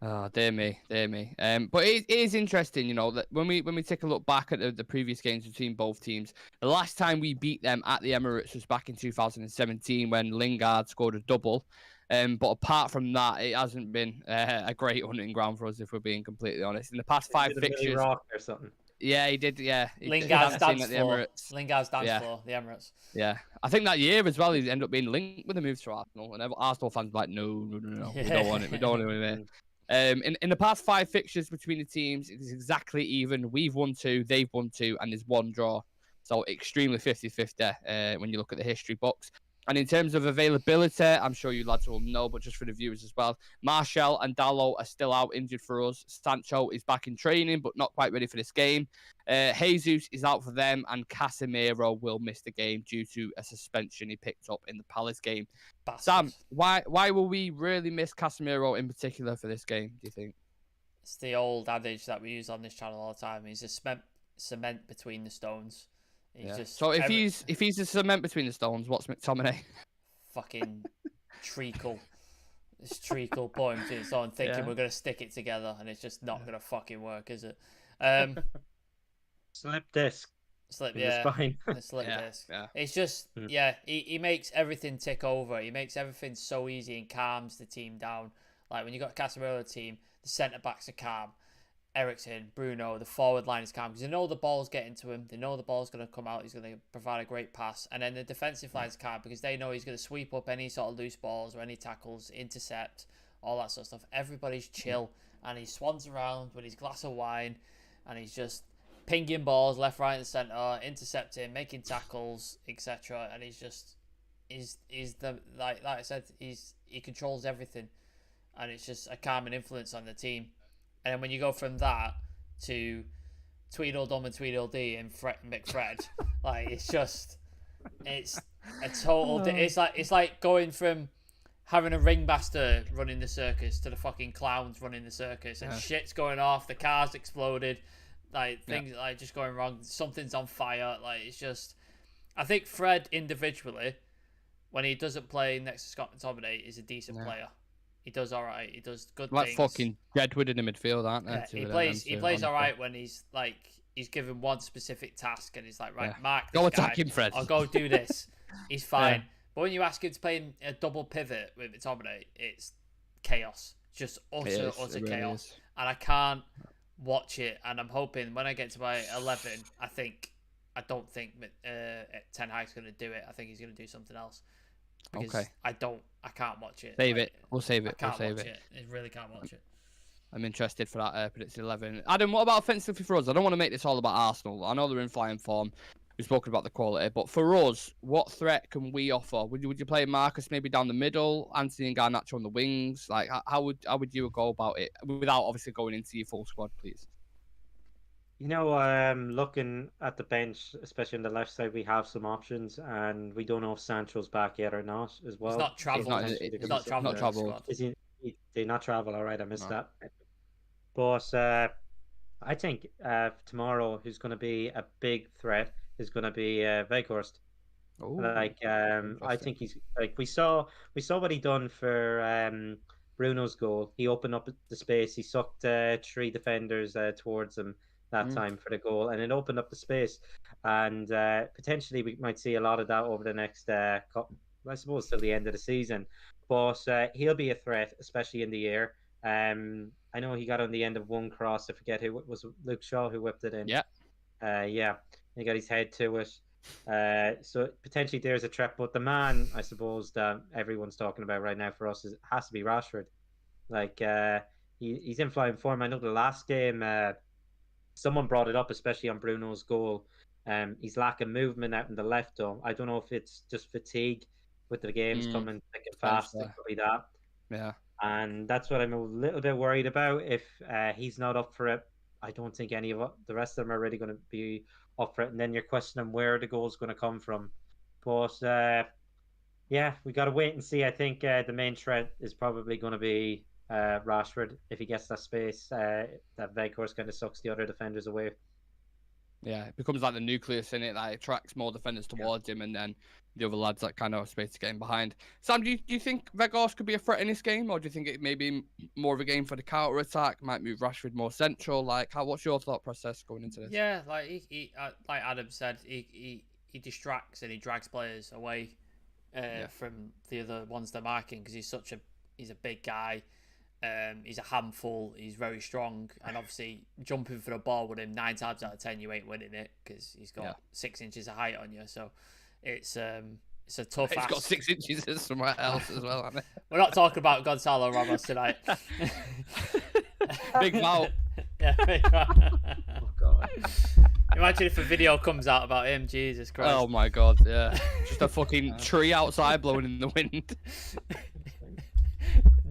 Oh, dear me. But it is interesting, you know, that when we take a look back at the previous games between both teams, the last time we beat them at the Emirates was back in 2017 when Lingard scored a double. But apart from that, it hasn't been a great hunting ground for us, if we're being completely honest. In the past 5 fixtures, Rock or something. Yeah, he did. Yeah, Lingard's dance floor. Lingard's dance floor. The Emirates. Yeah, I think that year as well, he ended up being linked with the moves to Arsenal, and Arsenal fans were like, no, we don't want it. We don't want it. In the past 5 fixtures between the teams, it's exactly even. We've won 2, they've won 2, and there's 1 draw. So extremely 50-50 when you look at the history books. And in terms of availability, I'm sure you lads will know, but just for the viewers as well, Martial and Dalot are still out injured for us. Sancho is back in training, but not quite ready for this game. Jesus is out for them, and Casemiro will miss the game due to a suspension he picked up in the Palace game. Bastards. Sam, why will we really miss Casemiro in particular for this game, do you think? It's the old adage that we use on this channel all the time. He's a cement between the stones. Just so if he's a cement between the stones, what's McTominay? Fucking treacle. This treacle pouring between the stones, thinking we're gonna stick it together, and it's just not gonna fucking work, is it? Slip disc. Slip disc. Yeah. It's just he makes everything tick over. He makes everything so easy and calms the team down. Like when you got Casemiro team, the centre backs are calm. Eriksen, Bruno, the forward line is calm because they know the ball's getting to him. They know the ball's going to come out. He's going to provide a great pass. And then the defensive line is calm because they know he's going to sweep up any sort of loose balls or any tackles, intercept, all that sort of stuff. Everybody's chill and he swans around with his glass of wine and he's just pinging balls left, right, and centre, intercepting, making tackles, etc. And he's the like I said, he controls everything, and it's just a calming influence on the team. And then when you go from that to Tweedledum and Tweedledee and McFred, like it's a total. It's like going from having a ringmaster running the circus to the fucking clowns running the circus, and shit's going off. The car's exploded, like things like just going wrong. Something's on fire. Like it's just. I think Fred individually, when he doesn't play next to Scott McTominay, is a decent player. He does all right. He does good things. Like fucking Jedward in the midfield, aren't they? Yeah, he plays all right when he's given one specific task and he's like, right, Mark, go attack him, Fred. I'll go do this. He's fine. But when you ask him to play a double pivot with McTominay, it's chaos. Just utter chaos. And I can't watch it. And I'm hoping when I get to my 11, I don't think Ten Hag's going to do it. I think he's going to do something else. Because I can't watch it. Save it. We'll save it. I can't watch it. I really can't watch it. I'm interested for that predicted 11. Adam, what about offensively for us? I don't want to make this all about Arsenal. I know they're in flying form. We've spoken about the quality, but for us, what threat can we offer? Would you play Marcus maybe down the middle, Anthony and Garnacho on the wings? Like how would you go about it without obviously going into your full squad, please? You know, looking at the bench, especially on the left side, we have some options, and we don't know if Sancho's back yet or not as well. He's not traveled. He's not traveled. Is he? Did not travel? All right, I missed that. But I think tomorrow, who's going to be a big threat is going to be Weghorst. I think he's like we saw what he done for Bruno's goal. He opened up the space. He sucked 3 defenders towards him that time for the goal, and it opened up the space. And potentially we might see a lot of that over the next couple, I suppose, till the end of the season. But he'll be a threat, especially in the air. I know he got on the end of one cross. I forget who was Luke Shaw who whipped it in. Yeah. He got his head to it. So potentially there's a threat. But the man, I suppose, that everyone's talking about right now for us has to be Rashford. Like he's in flying form. I know the last game, someone brought it up, especially on Bruno's goal. He's lacking movement out in the left arm. I don't know if it's just fatigue with the games coming thick and fast. It could be that. Yeah. And that's what I'm a little bit worried about. If he's not up for it, I don't think any of the rest of them are really going to be up for it. And then you're questioning where the goal's going to come from. But yeah, we got to wait and see. I think the main threat is probably going to be Rashford. If he gets that space, that Weghorst kind of sucks the other defenders away. Yeah, it becomes like the nucleus in it that attracts more defenders towards him, and then the other lads that kind of have space to get in behind. Sam, do you think Weghorst could be a threat in this game, or do you think it may be more of a game for the counter attack? Might move Rashford more central. Like, what's your thought process going into this? Yeah, like he like Adam said, he distracts and he drags players away from the other ones they're marking because he's a big guy. He's a handful. He's very strong, and obviously jumping for the ball with him 9 times out of 10 you ain't winning it because he's got 6 inches of height on you. So it's a tough. He's got 6 inches somewhere else as well, hasn't he? We're not talking about Gonzalo Ramos tonight. Big mouth. Yeah, big mouth. Oh God! Imagine if a video comes out about him. Jesus Christ! Oh my God! Yeah, just a fucking tree outside blowing in the wind.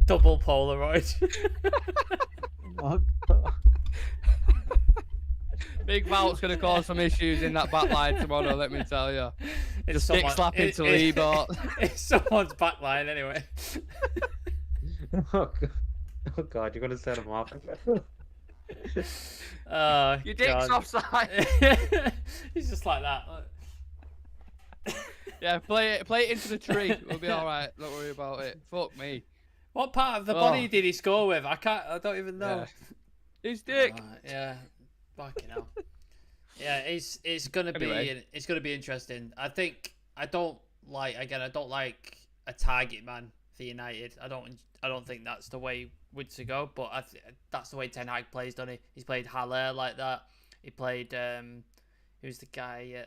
Double Polaroid. Oh God. Big Mouth's going to cause some issues in that back line tomorrow, let me tell you. Just stick slapping to Liebert. It's someone's back line anyway. Oh God, you're going to set him off. Your dick's offside. He's just like that. Yeah, play it into the tree. We'll be all right. Don't worry about it. Fuck me. What part of the body did he score with? I don't even know. Yeah. His dick. Yeah. Fucking hell. Yeah, it's gonna be interesting. I don't like a target man for United. I don't think that's the way to go. But that's the way Ten Hag plays, doesn't he? He's played Haller like that. He played who's the guy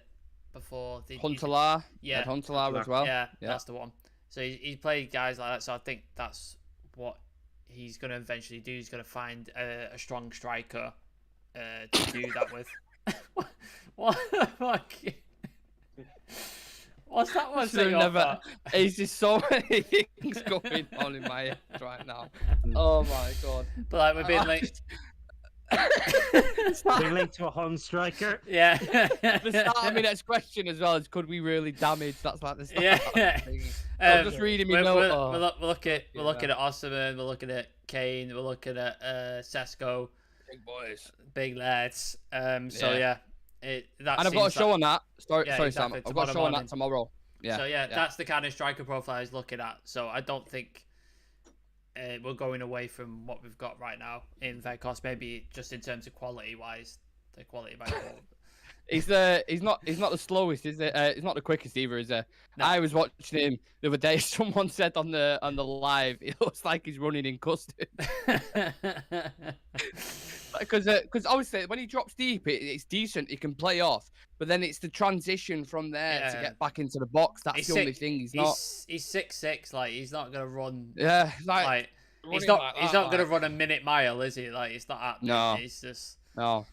before? Huntelaar. Yeah, Huntelaar as well. Yeah, that's the one. So he played guys like that. So I think that's what he's going to eventually do. He's going to find a strong striker to do that with. What the fuck? What's that one saying? It's just so many things going on in my head right now. Oh my God. But like we've been like They're linked to a hung striker. Yeah. The start of my next question as well is, could we really damage? That's like the start. Yeah. I'm just reading me note. We're looking at Osimhen, we're looking at Kane, we're looking at Sesko. Big boys. Big lads. So yeah. And I've got a show on that. Sorry, exactly. Sam. I've got a show on that tomorrow. Yeah. So that's the kind of striker profile I was looking at. So I don't think we're going away from what we've got right now in Vegas. Maybe just in terms of quality wise, the quality might go. He's not the slowest, is it? He's not the quickest either, is it? No. I was watching him the other day. Someone said on the live, it looks like he's running in custard. Because obviously when he drops deep, it's decent. He can play off, but then it's the transition from there to get back into the box. That's the only thing. He's 6'6". Like he's not gonna run. Yeah, he's not gonna run a minute mile, is he? Like it's not happening. No, he's just no.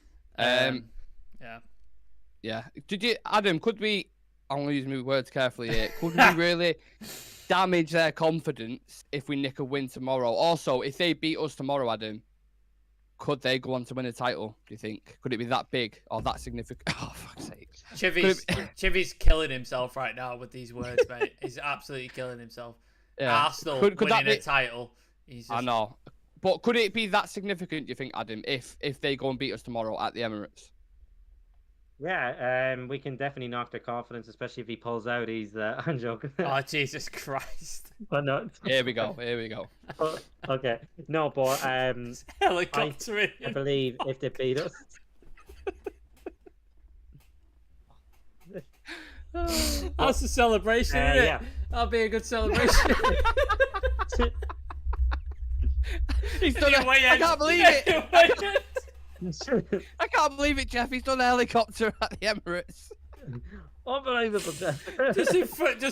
Yeah. Did you, Adam? Could we? I'm gonna use my words carefully here. Could we really damage their confidence if we nick a win tomorrow? Also, if they beat us tomorrow, Adam, could they go on to win a title? Do you think? Could it be that big or that significant? Oh, fuck's sake! Chivy's killing himself right now with these words, mate. He's absolutely killing himself. Yeah. Arsenal winning a title. I know, but could it be that significant? Do you think, Adam, if they go and beat us tomorrow at the Emirates? Yeah, we can definitely knock their confidence, especially if he pulls out. I'm joking. Oh, Jesus Christ. But no. Here we go. Okay. No, but helicopter I believe if they beat us. That's a celebration, isn't it? Yeah. That'll be a good celebration. He's done it. I can't believe it. I can't believe it, Jeff. He's done a helicopter at the Emirates. Unbelievable, Jeff. just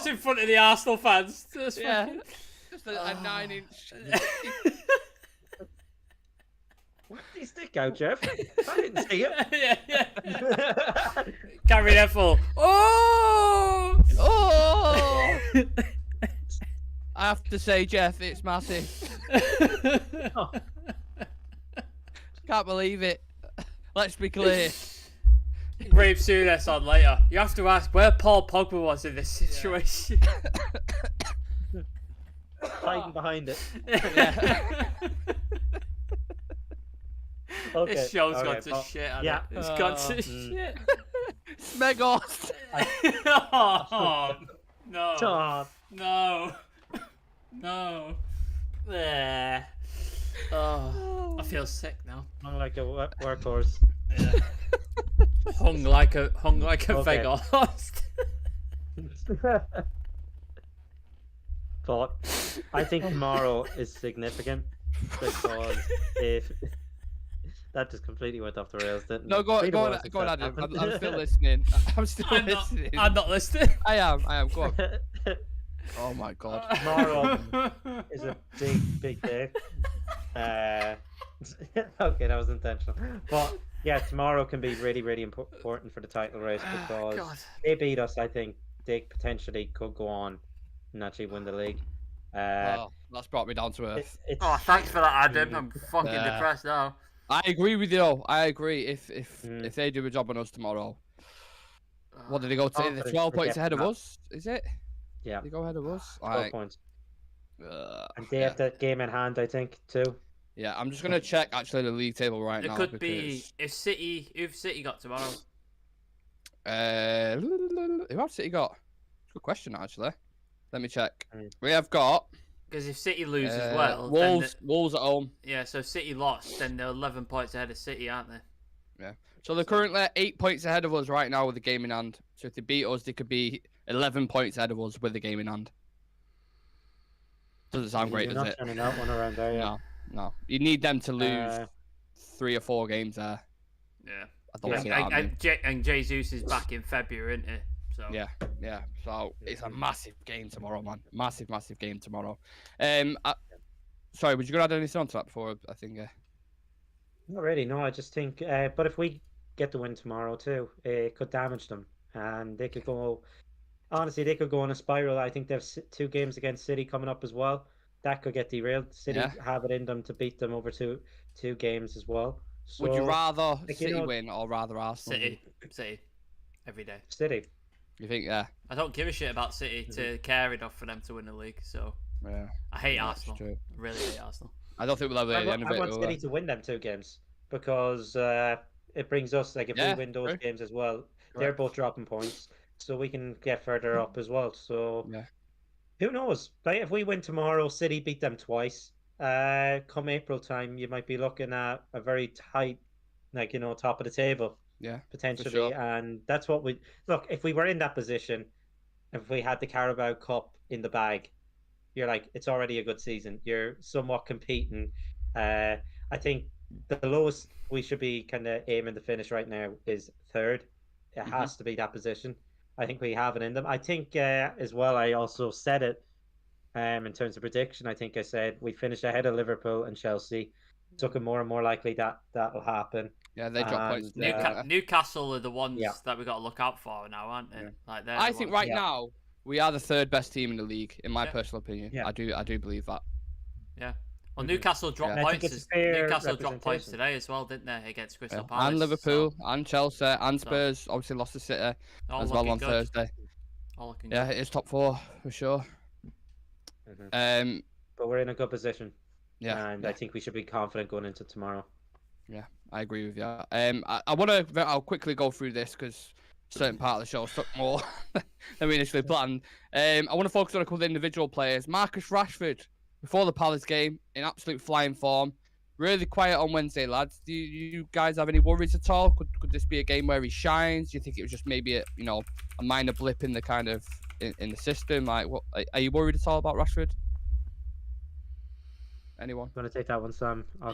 in front of the Arsenal fans. Just a 9-inch. Where did he stick out, Jeff? I didn't see it. Yeah. Gary Neville. Oh! I have to say, Jeff, it's massive. Oh. Can't believe it. Let's be clear. Brave Souness on later. You have to ask where Paul Pogba was in this situation. Hiding behind it. Yeah. Okay. This show's got to shit. Yeah. It's got to shit. Smegos. Oh, no. Oh. No. No. There. Oh, I feel sick now. Hung like a workhorse. Yeah. hung like a Okay. Vegas. But I think tomorrow is significant because if that just completely went off the rails, didn't it? No, go on, Adam. I'm still listening. I'm listening. I'm not listening. I am. Go on. Oh my God. Tomorrow is a big day. Okay, that was intentional. But yeah, tomorrow can be really, really important for the title race because they beat us. I think they potentially could go on and actually win the league. That's brought me down to earth. Thanks for that, Adam. I'm fucking depressed now. I agree with you. I agree. If they do a job on us tomorrow, what did they go to? They're 12 points ahead of us. Is it? Yeah. They go ahead of us. 12 points. And they have that game in hand, I think, too. Yeah, I'm just gonna check actually the league table right now. It could be if City got tomorrow. Who have City got? Good question actually. Let me check. We have got because if City lose as well, Wolves at home. Yeah, so if City lost, then they're 11 points ahead of City, aren't they? Yeah. So they're currently 8 points ahead of us right now with the game in hand. So if they beat us, they could be 11 points ahead of us with the game in hand. Doesn't sound great, does it? You're not turning out one around there, yeah. No. You need them to lose 3 or 4 games there. Yeah. I don't see that happening. And Jesus is back in February, isn't he? So. Yeah. So it's a massive game tomorrow, man. Massive game tomorrow. Sorry, would you go add anything on to that before I think? Not really, no. I just think, but if we get the win tomorrow too, it could damage them, and they could go. Honestly, they could go on a spiral. I think they have 2 games against City coming up as well. That could get derailed. City have it in them to beat them over two games as well. Would you rather like, City win or rather Arsenal? City, every day. City. You think? Yeah. I don't give a shit about City to care enough for them to win the league. So Yeah. I hate Arsenal. I really hate Arsenal. I don't think we'll ever the end of it. I want City to win them 2 games because it brings us, like, if we win those games as well, they're both dropping points, so we can get further up as well. So who knows? Like, if we win tomorrow, City beat them twice. Come April time, you might be looking at a very tight, like, top of the table. Yeah, potentially, sure. And that's what we look. If we were in that position, if we had the Carabao Cup in the bag, you're like, it's already a good season. You're somewhat competing. I think the lowest we should be kind of aiming to finish right now is 3rd. It has to be that position. I think we have it in them. I think as well, I also said it in terms of prediction. I think I said we finish ahead of Liverpool and Chelsea. It's looking more and more likely that that'll happen. Yeah, they drop points. Newcastle are the ones that we got to look out for now, aren't they? Like I think right now we are the 3rd best team in the league, in my personal opinion. I do believe that. Yeah. Well, Newcastle dropped points. Newcastle dropped points today as well, didn't they, against Crystal Palace? And Liverpool, and Chelsea, and Spurs. Obviously lost to City as well on Thursday. Yeah, it is top 4 for sure. But we're in a good position. Yeah, and I think we should be confident going into tomorrow. Yeah, I agree with you. I'll quickly go through this because certain part of the show took more than we initially planned. I want to focus on a couple of individual players. Marcus Rashford, before the Palace game, in absolute flying form. Really quiet on Wednesday, lads. Do you guys have any worries at all? Could this be a game where he shines? Do you think it was just maybe a minor blip in the kind of in the system? Like, what are you worried at all about Rashford? Anyone? You want to take that one, Sam? I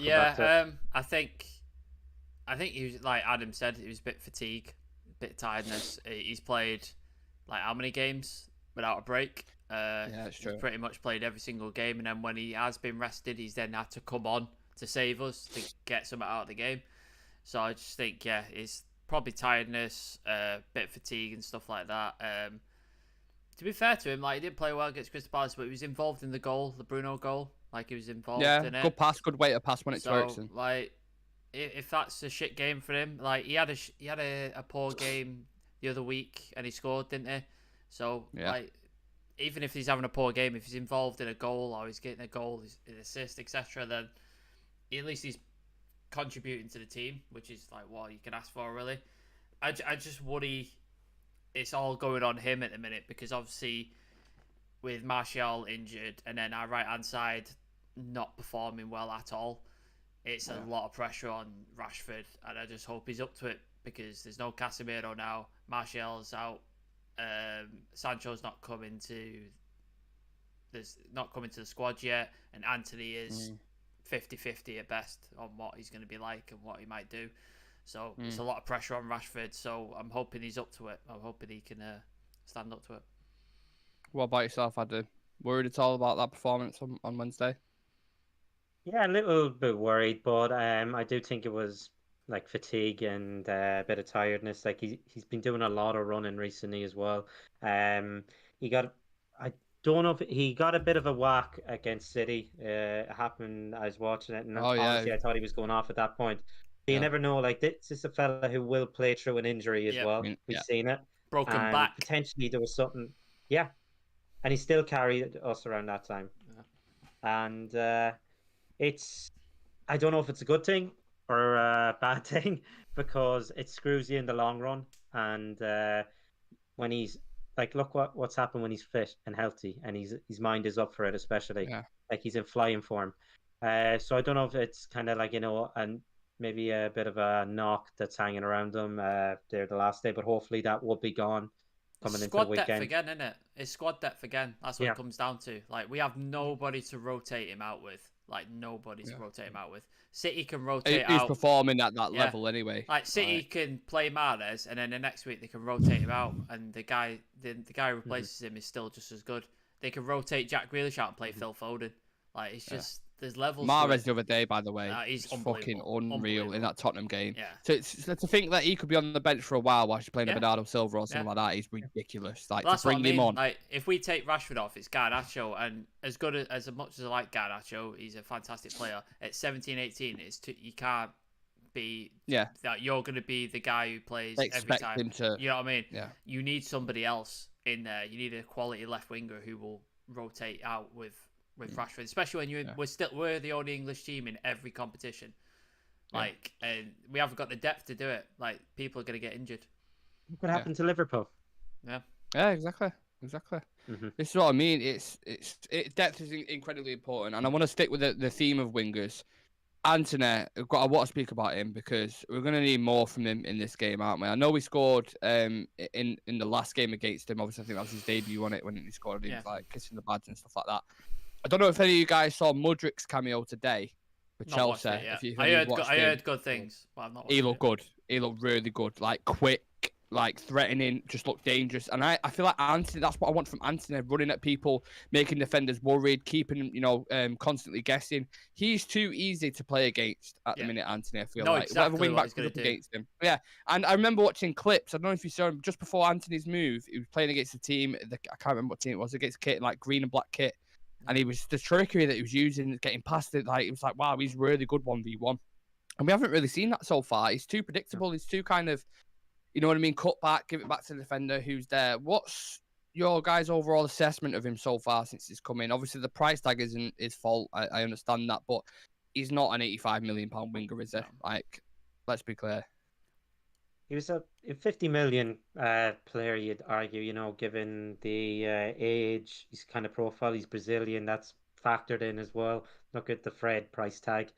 think he was, like Adam said, he was a bit fatigued, a bit tiredness. He's played like how many games without a break? Yeah, that's true. He's pretty much played every single game, and then when he has been rested, he's then had to come on to save us to get something out of the game. So I just think, it's probably tiredness, bit of fatigue and stuff like that. To be fair to him, like, he didn't play well against Crystal Palace, but he was involved in the goal, the Bruno goal. Like, he was involved in it. Good pass, good way to pass when it's works. Like, if that's a shit game for him, like, he had a poor game the other week and he scored, didn't he? So, like, even if he's having a poor game, if he's involved in a goal or he's getting a goal, an assist, etc., then at least he's contributing to the team, which is like what you can ask for, really. I just worry it's all going on him at the minute because obviously with Martial injured and then our right hand side not performing well at all, it's a lot of pressure on Rashford, and I just hope he's up to it because there's no Casemiro now. Martial's out. Sancho's not coming to the squad yet, and Anthony is 50-50 at best on what he's going to be like and what he might do. So there's a lot of pressure on Rashford. So I'm hoping he's up to it. I'm hoping he can stand up to it. What about yourself, Adam? Worried at all about that performance on Wednesday? Yeah, a little bit worried, but I do think it was like fatigue and a bit of tiredness. Like he's been doing a lot of running recently as well. I don't know if he got a bit of a whack against City. It happened. I was watching it, and honestly, I thought he was going off at that point. But you never know. Like this is a fella who will play through an injury as well. We've seen it. Broken back. Potentially there was something. Yeah, and he still carried us around that time. And I don't know if it's a good thing or a bad thing because it screws you in the long run. And when he's like, look what's happened when he's fit and healthy, and his mind is up for it, especially like he's in flying form. So I don't know if it's kind of like and maybe a bit of a knock that's hanging around him there the last day, but hopefully that will be gone coming into the weekend. Squad depth again, isn't it? It's squad depth again. That's what it comes down to. Like we have nobody to rotate him out with. Like nobody to rotate him out with. City can rotate out. He's performing at that level anyway. Like City can play Mahrez, and then the next week they can rotate him out, and the guy who replaces him is still just as good. They can rotate Jack Grealish out and play Phil Foden. Like it's just there's levels. Mahrez the other day, by the way, he's fucking unreal in that Tottenham game. Yeah. So to think that he could be on the bench for a while while he's playing a Bernardo Silva or something like that is ridiculous. Like that's to bring him on. Like if we take Rashford off, it's Garnacho, and as much as I like Garnacho, he's a fantastic player. At 17, 18, you can't be Yeah. that you're going to be the guy who plays They every expect time. him to. You know what I mean? Yeah. You need somebody else in there. You need a quality left winger who will rotate out with Rashford, especially when we're the only English team in every competition. Like, and we haven't got the depth to do it. Like, people are going to get injured. What happened to Liverpool? Yeah. Yeah, exactly. This is what I mean. Depth is incredibly important, and I want to stick with the theme of wingers. Anthony, I want to speak about him because we're going to need more from him in this game, aren't we? I know we scored in the last game against him. Obviously, I think that was his debut on it when he scored. He was like kissing the pads and stuff like that. I don't know if any of you guys saw Mudryk's cameo today for Chelsea. I heard good things, but I'm not. He looked good. He looked really good. Like quick, like threatening, just looked dangerous. And I feel like Anthony, that's what I want from Anthony, running at people, making defenders worried, keeping constantly guessing. He's too easy to play against at the minute, Anthony. I feel like exactly whatever wing back comes up against him. Yeah, and I remember watching clips. I don't know if you saw him just before Anthony's move. He was playing against the team. I can't remember what team it was, against kit, like green and black kit. And he was the trickery that he was using, getting past it. Like it was like, wow, he's really good 1v1. And we haven't really seen that so far. He's too predictable. He's too kind of, you know what I mean, cut back, give it back to the defender who's there. What's your guys' overall assessment of him so far since he's come in? Obviously, the price tag isn't his fault. I understand that, but he's not an £85 million winger, is he? Like, let's be clear. He was a 50 million player, you'd argue, given the age, his kind of profile. He's Brazilian, that's factored in as well. Look at the Fred price tag.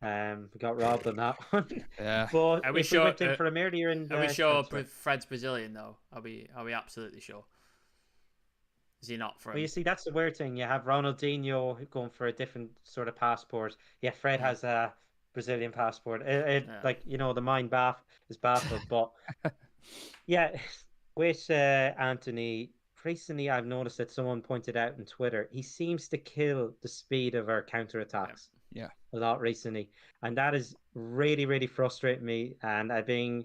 We got robbed on that one. Yeah. But are we if sure? We went in for a earlier in are we sure Fred's Brazilian though? Are we absolutely sure? Is he not from? Well, you see, that's the weird thing. You have Ronaldinho going for a different sort of passport. Yeah, Fred has a Brazilian passport. Like, the mind is baffled. But yeah, with Anthony, recently I've noticed that someone pointed out on Twitter, he seems to kill the speed of our counterattacks. Yeah. A lot recently. And that is really, really frustrating me. And I've been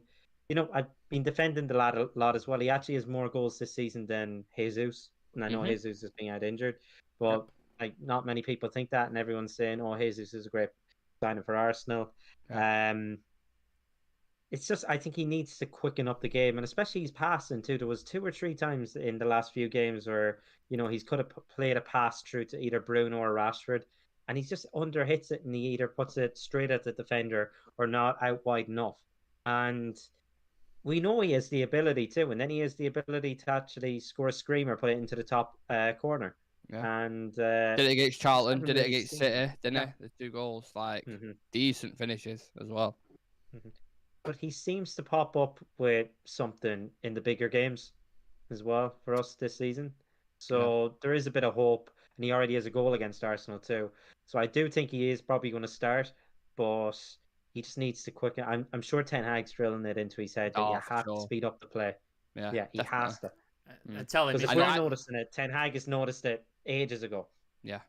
defending the lad a lot as well. He actually has more goals this season than Jesus. And I know Jesus is being out injured, but like not many people think that, and everyone's saying, "Oh, Jesus is a great signing for Arsenal." Yeah. It's just I think he needs to quicken up the game, and especially his passing too. There was 2 or 3 times in the last few games where he's could have played a pass through to either Bruno or Rashford, and he just underhits it, and he either puts it straight at the defender or not out wide enough, and we know he has the ability too, and then he has the ability to actually score a screamer, put it into the top corner. Yeah. And did it against Charlton, did it against City, didn't it? The 2 goals, like decent finishes as well. But he seems to pop up with something in the bigger games as well for us this season. So there is a bit of hope, and he already has a goal against Arsenal too. So I do think he is probably going to start, but he just needs to quicken. I'm sure Ten Hag's drilling it into his head that you have to speed up the play. Yeah, he has to. Tell him, because if we're noticing it, Ten Hag has noticed it ages ago. Yeah.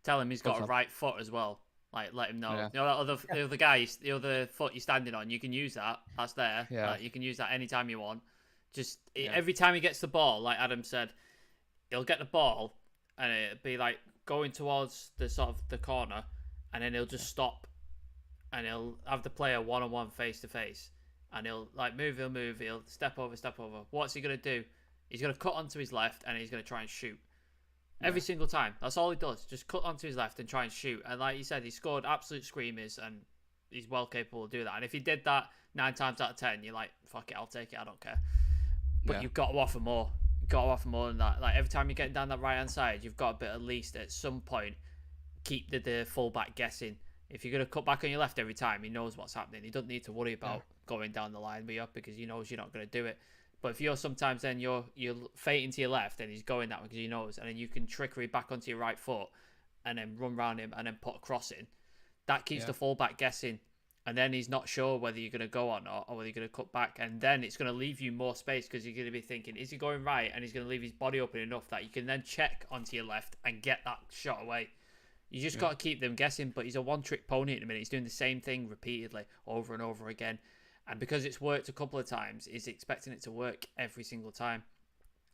Tell him he's got a right foot as well. Like, let him know. Yeah. The other guy, the other foot you're standing on, you can use that. That's there. Yeah. Like, you can use that anytime you want. Just every time he gets the ball, like Adam said, he'll get the ball and it'll be like going towards the sort of the corner, and then he'll just stop. And he'll have the player one-on-one, face-to-face. And he'll move, he'll step over. What's he going to do? He's going to cut onto his left, and he's going to try and shoot. Every single time. That's all he does. Just cut onto his left and try and shoot. And like you said, he scored absolute screamers, and he's well capable of doing that. And if he did that 9 times out of 10, you're like, fuck it, I'll take it, I don't care. But you've got to offer more. You've got to offer more than that. Like, every time you're getting down that right-hand side, you've got to, at least at some point, keep the full-back guessing. If you're going to cut back on your left every time, he knows what's happening. He doesn't need to worry about going down the line with you because he knows you're not going to do it. But if you're sometimes then you're fading to your left and he's going that way because he knows, and then you can trickery back onto your right foot and then run around him and then put a cross in. That keeps the fullback guessing, and then he's not sure whether you're going to go or not, or whether you're going to cut back, and then it's going to leave you more space because you're going to be thinking, is he going right? And he's going to leave his body open enough that you can then check onto your left and get that shot away. You just got to keep them guessing, but he's a one-trick pony at the minute. He's doing the same thing repeatedly over and over again. And because it's worked a couple of times, he's expecting it to work every single time.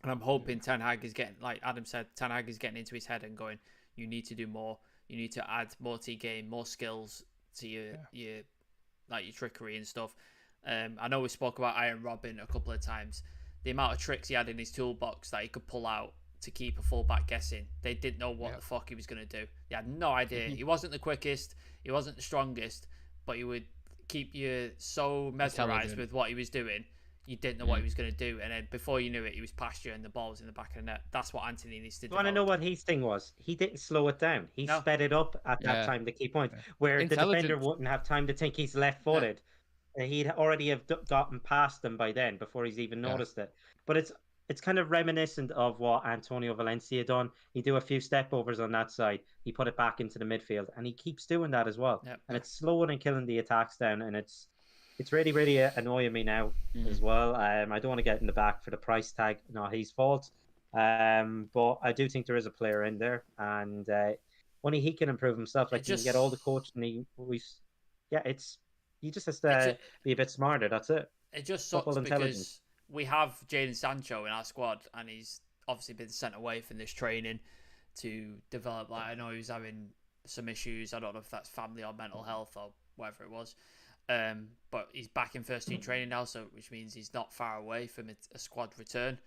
And I'm hoping Ten Hag is getting, like Adam said, Ten Hag is getting into his head and going, you need to do more. You need to add more to your game, more skills to your like your trickery and stuff. I know we spoke about Iron Robin a couple of times. The amount of tricks he had in his toolbox that he could pull out to keep a fullback guessing. They didn't know what the fuck he was going to do. They had no idea. He wasn't the quickest. He wasn't the strongest. But he would keep you so mesmerised with what he was doing. You didn't know what he was going to do. And then before you knew it, he was past you and the ball was in the back of the net. That's what Anthony needs to do. You want to know what his thing was? He didn't slow it down. He sped it up at that time to key points. Where the defender wouldn't have time to think he's left-footed. He'd already have gotten past them by then before he's even noticed it. But it's kind of reminiscent of what Antonio Valencia done. He do a few step overs on that side. He put it back into the midfield, and he keeps doing that as well. And it's slowing and killing the attacks down, and it's really, really annoying me now as well. I don't want to get in the back for the price tag. Not his fault. But I do think there is a player in there, and only he can improve himself. Like, he can get all the coaching. He just has to be a bit smarter. That's it. It just sucks because we have Jadon Sancho in our squad, and he's obviously been sent away from this training to develop. Like, I know he was having some issues. I don't know if that's family or mental health or whatever it was. But he's back in first team training now, so which means he's not far away from a squad return.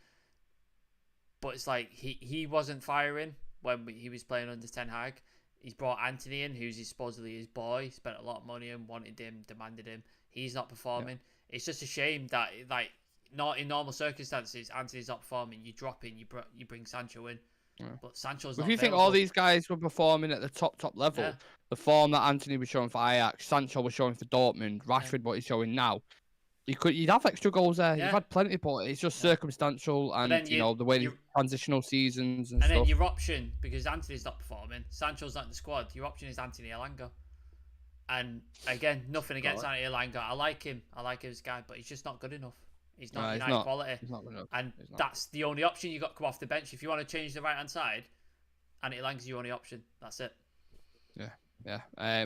But it's like he wasn't firing when he was playing under Ten Hag. He's brought Anthony in, who's supposedly his boy. He spent a lot of money on, wanted him, demanded him. He's not performing. It's just a shame that, like, not in normal circumstances, Anthony's not performing. You drop in, you bring Sancho in. But Sancho's not. If you think all these guys were performing at the top level, the form that Anthony was showing for Ajax, Sancho was showing for Dortmund, Rashford what he's showing now, you'd have extra goals there. You've had plenty, but it's just circumstantial, and the way transitional seasons and stuff. And then your option, because Anthony's not performing, Sancho's not in the squad. Your option is Anthony Elanga. And again, nothing against Anthony Elanga. I like him. I like his guy, but he's just not good enough. He's not United quality. He's not good enough. And that's the only option you got to come off the bench. If you want to change the right hand side, Anthony Elanga's your only option. That's it. Yeah.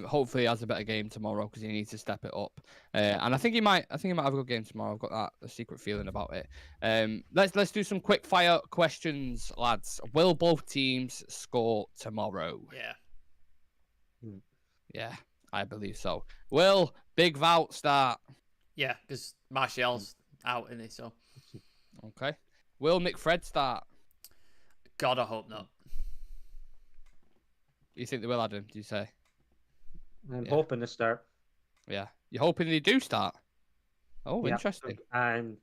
Hopefully he has a better game tomorrow because he needs to step it up. And I think he might have a good game tomorrow. I've got a secret feeling about it. Let's do some quick fire questions, lads. Will both teams score tomorrow? Yeah, I believe so. Will Big Vout start? Yeah, because Martial's out, isn't he? So okay. Will McFred start? God, I hope not. You think they will, Adam? Do you say? I'm hoping to start. Yeah, you're hoping they do start. Oh, interesting. And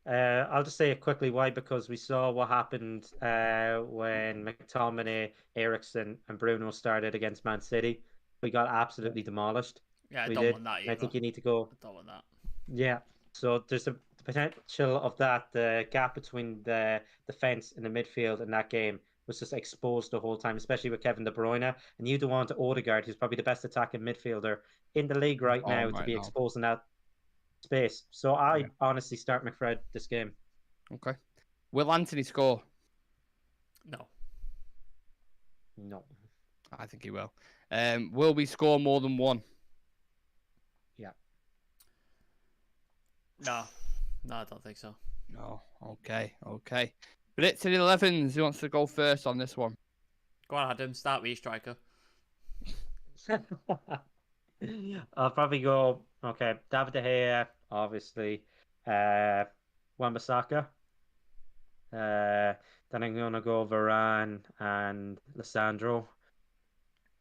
I'll just say it quickly. Why? Because we saw what happened when McTominay, Eriksen, and Bruno started against Man City. We got absolutely demolished. Yeah, I don't want that either. I think you need to go. I don't want that. Yeah. So there's the potential of that. The gap between the defense and the midfield in that game was just exposed the whole time, especially with Kevin De Bruyne. And you don't want Odegaard, who's probably the best attacking midfielder in the league right now, to be exposed in that space. So I honestly start McFred this game. Okay. Will Anthony score? No. I think he will. Will we score more than one? Yeah. No, I don't think so. No. Okay. Predicted 11s. Who wants to go first on this one? Go on, Adam. Start with your striker. I'll probably go. Okay, David De Gea, obviously. Wan-Bissaka. Then I'm gonna go Varane and Lissandro.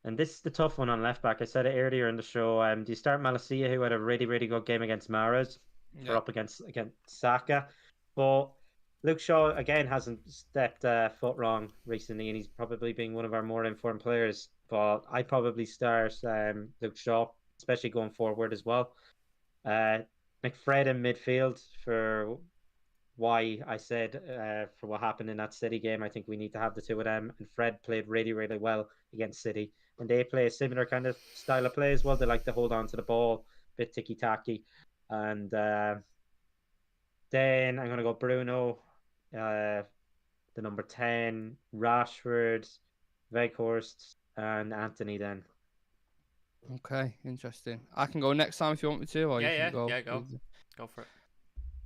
And this is the tough one on left back. I said it earlier in the show. Do you start Malacia, who had a really, really good game against Mahrez, or up against Saka? But Luke Shaw again hasn't stepped foot wrong recently, and he's probably been one of our more informed players. But I probably start Luke Shaw, especially going forward as well. McFred in midfield for why I said for what happened in that City game. I think we need to have the two of them. And Fred played really, really well against City. And they play a similar kind of style of play as well. They like to hold on to the ball, a bit ticky-tacky. And then I'm going to go Bruno, the number 10, Rashford, Weghorst, and Anthony then. Okay, interesting. I can go next time if you want me to. Or you can go. Go for it.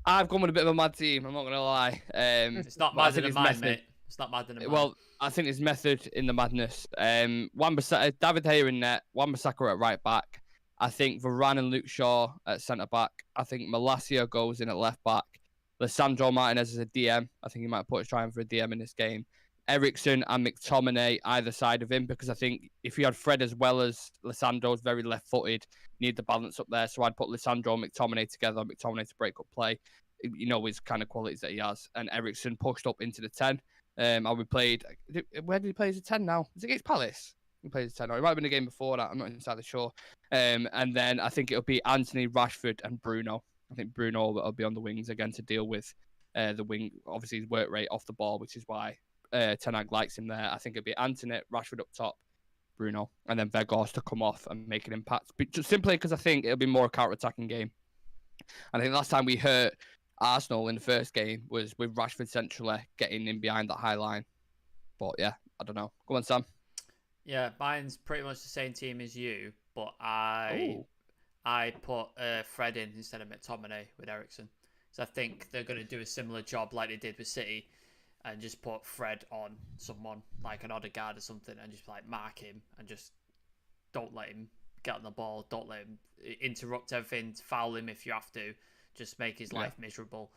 I've gone with a bit of a mad team, I'm not going to lie. It's not madder than mine, mate. It's not madder than mine. Well, I think there's method in the madness. David De Gea in net, Wan-Bissaka at right back, I think Varane and Luke Shaw at centre-back. I think Malacia goes in at left-back. Lisandro Martinez is a DM. I think he might put a try in for a DM in this game. Eriksen and McTominay either side of him, because I think if you had Fred as well as Lisandro's very left-footed, need the balance up there. So I'd put Lisandro and McTominay together, McTominay to break up play, his kind of qualities that he has, and Eriksen pushed up into the 10. We played, where did he play as a 10 now? Is it against Palace? He plays as a 10, or it might have been a game before that, I'm not entirely sure. And then I think it'll be Anthony, Rashford and Bruno. I think Bruno will be on the wings again to deal with the wing, obviously his work rate off the ball, which is why Ten Hag likes him there. I think it'll be Anthony, Rashford up top, Bruno, and then Weghorst to come off and make an impact. But just simply because I think it'll be more a counter-attacking game. And I think last time we hurt Arsenal in the first game was with Rashford centrally getting in behind that high line. But yeah, I don't know. Go on, Sam. Yeah, mine's pretty much the same team as you, but I put Fred in instead of McTominay with Eriksen. So I think they're going to do a similar job like they did with City, and just put Fred on someone like an Odegaard or something, and just like mark him and just don't let him get on the ball. Don't let him interrupt everything. Foul him if you have to. Just make his life miserable.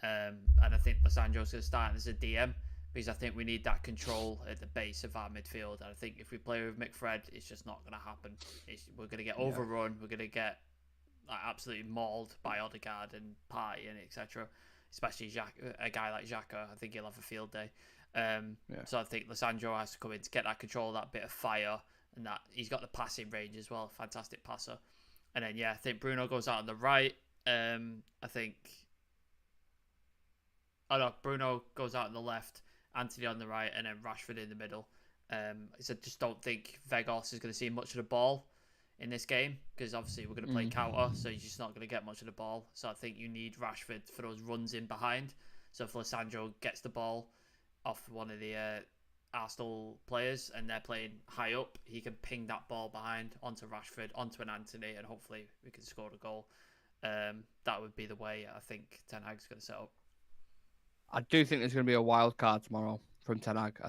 And I think Lisandro's going to start as a DM, because I think we need that control at the base of our midfield. And I think if we play with McFred, it's just not going to happen. We're going to get overrun. We're going to get absolutely mauled by Odegaard and Partey and etc. Especially a guy like Xhaka. I think he'll have a field day. So I think Lisandro has to come in to get that control, that bit of fire, and that he's got the passing range as well. Fantastic passer. And then I think Bruno goes out on the right. Bruno goes out on the left, Anthony on the right, and then Rashford in the middle. So I just don't think Weghorst is going to see much of the ball in this game, because obviously we're going to play counter, so he's just not going to get much of the ball. So I think you need Rashford for those runs in behind. So if Lisandro gets the ball off one of the Arsenal players and they're playing high up, he can ping that ball behind onto Rashford, onto an Anthony, and hopefully we can score the goal. That would be the way I think Ten Hag's going to set up. I do think there's going to be a wild card tomorrow from Ten Hag.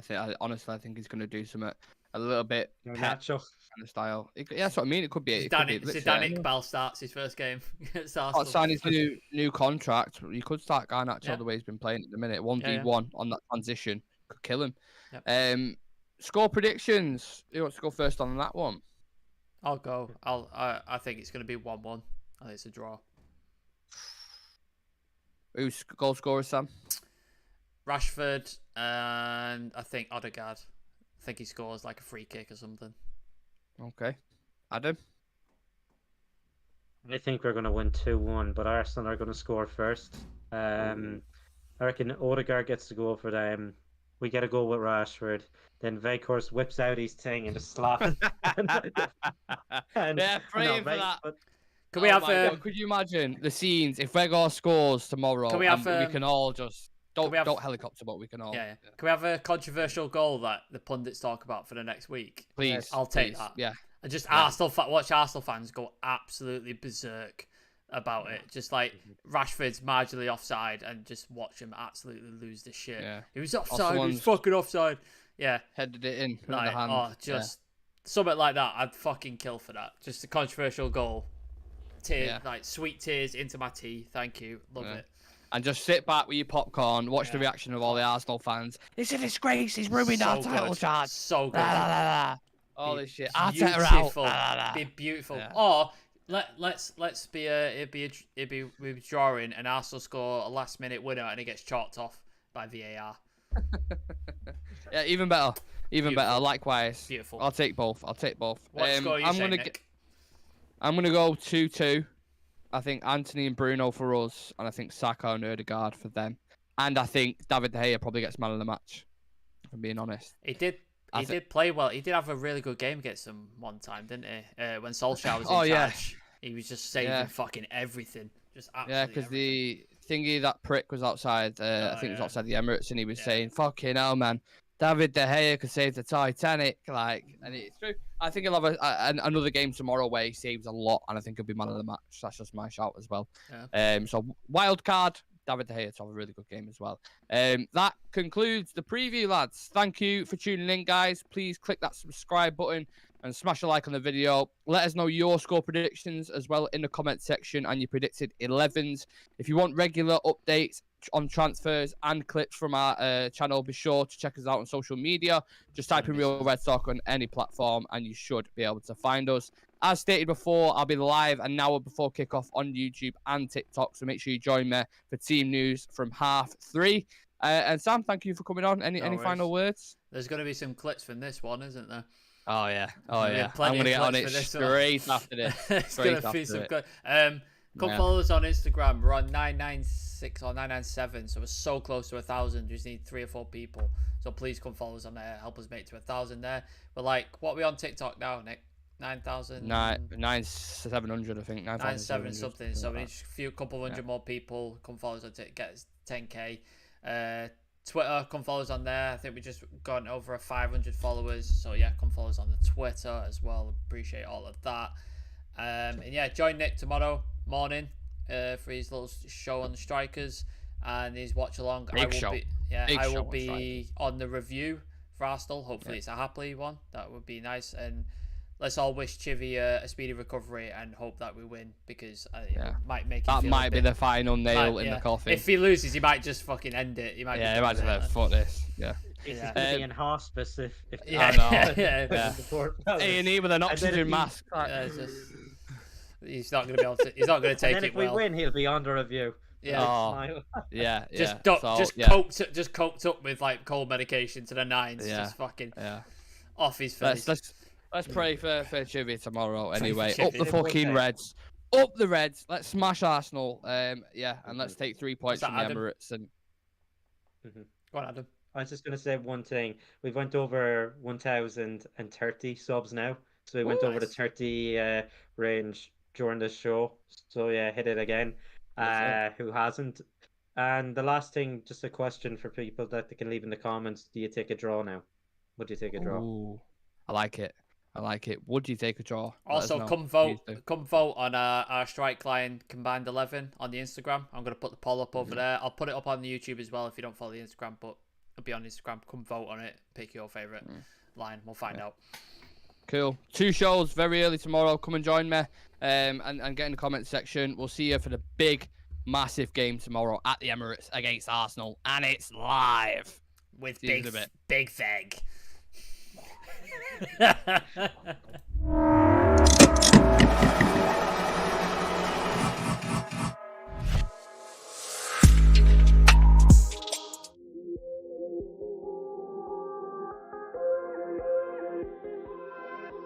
Honestly, I think he's going to do something a little bit natural kind of style. That's what I mean. It could be. Zidane Iqbal starts his first game. Sign his new contract. You could start Garnacho the way he's been playing at the minute. 1v1 on that transition could kill him. Yep. Score predictions. Who wants to go first on that one? I'll go. I think it's going to be 1-1. I think it's a draw. Who's goal scorer, Sam? Rashford, and I think Odegaard. I think he scores like a free kick or something. Okay. Adam? I think we're going to win 2-1, but Arsenal are going to score first. I reckon Odegaard gets to go for them. We get a goal with Rashford. Then Weghorst whips out his thing and just slaps. Praying for that. Can we have? Could you imagine the scenes if Weghorst scores tomorrow? Can we have? We can all just don't helicopter, but we can all. Yeah. Can we have a controversial goal that the pundits talk about for the next week? Please, I'll take that. Yeah. And just watch Arsenal fans go absolutely berserk about it. Just like Rashford's marginally offside, and just watch him absolutely lose the shit. Yeah. He was offside. He was fucking offside. Yeah. Headed it in. Like, something like that. I'd fucking kill for that. Just a controversial goal. Like sweet tears into my tea. Thank you. Love it. And just sit back with your popcorn, watch the reaction of all the Arsenal fans. It's a disgrace. He's ruined our title chance. So good. All this shit. Beautiful. Be beautiful. Yeah. Or let's be it'd be drawing, and Arsenal score a last minute winner, and it gets chalked off by VAR. Yeah, even better. Even better. Likewise. Beautiful. I'll take both. What score you say, Nick? I'm going to go 2-2. I think Anthony and Bruno for us, and I think Saka and Odegaard for them. And I think David De Gea probably gets man of the match, if I'm being honest. He did play well. He did have a really good game against them one time, didn't he? When Solskjaer was in charge. He was just saving fucking everything. Just absolutely because the thingy, that prick was outside, I think it was outside the Emirates, and he was saying, fucking hell, man. David De Gea could save the Titanic, and it's true. I think he'll have another game tomorrow where he saves a lot, and I think he'll be man of the match. That's just my shout as well. Yeah. So wild card, David De Gea to have a really good game as well. That concludes the preview, lads. Thank you for tuning in, guys. Please click that subscribe button. and smash a like on the video. Let us know your score predictions as well in the comment section and your predicted 11s. If you want regular updates on transfers and clips from our channel, be sure to check us out on social media. Just type in Real Red Talk on any platform and you should be able to find us. As stated before, I'll be live an hour before kickoff on YouTube and TikTok, so make sure you join me for team news from 3:30. And Sam, thank you for coming on. Any final words? There's going to be some clips from this one, isn't there? Oh yeah, I'm going to get on it straight after this. It's going to be some good. Come follow us on Instagram. We're on 996 or 997, so we're so close to 1,000. We just need 3 or 4 people. So please come follow us on there. Help us make to 1,000 there. We're like, what are we on TikTok now, Nick? 9,000? 9,700, I think. 9,700 something. So we need a couple hundred more people. Come follow us on TikTok. Get us 10k. Twitter, come follow us on there. I think we just got over 500 followers. So yeah, come follow us on the Twitter as well. Appreciate all of that. And yeah, join Nick tomorrow morning for his little show on the strikers and his watch along. I will be on the review for Arsenal. Hopefully it's a happy one. That would be nice. And let's all wish Chivy a speedy recovery and hope that we win, because it might make that might be the final nail in the coffin. If he loses, he might just fucking end it. He might he might just like, fuck this. Yeah. He's going to be in hospice if I know. A&E with an oxygen mask. He's not going to be able to. He's not going to take and then it if we win, he'll be under review. Yeah. Just coked up with like cold medication to the nines. Just fucking off his face. Let's pray for Chivy tomorrow. Anyway, up the fucking Reds. Up the Reds. Let's smash Arsenal. And let's take 3 points from the Emirates. And go on, Adam. I was just going to say one thing. We've went over 1,030 subs now. So we went over the 30 range during this show. So yeah, hit it again. Who hasn't? And the last thing, just a question for people that they can leave in the comments. Do you take a draw now? Would you take a draw? Ooh, I like it. Would you take a draw? Also, come vote on our strike line combined 11 on the Instagram. I'm going to put the poll up over there. I'll put it up on the YouTube as well if you don't follow the Instagram, but it'll be on Instagram. Come vote on it. Pick your favourite line. We'll find out. Cool. 2 shows very early tomorrow. Come and join me and get in the comment section. We'll see you for the big, massive game tomorrow at the Emirates against Arsenal. And it's live. With Big Feg.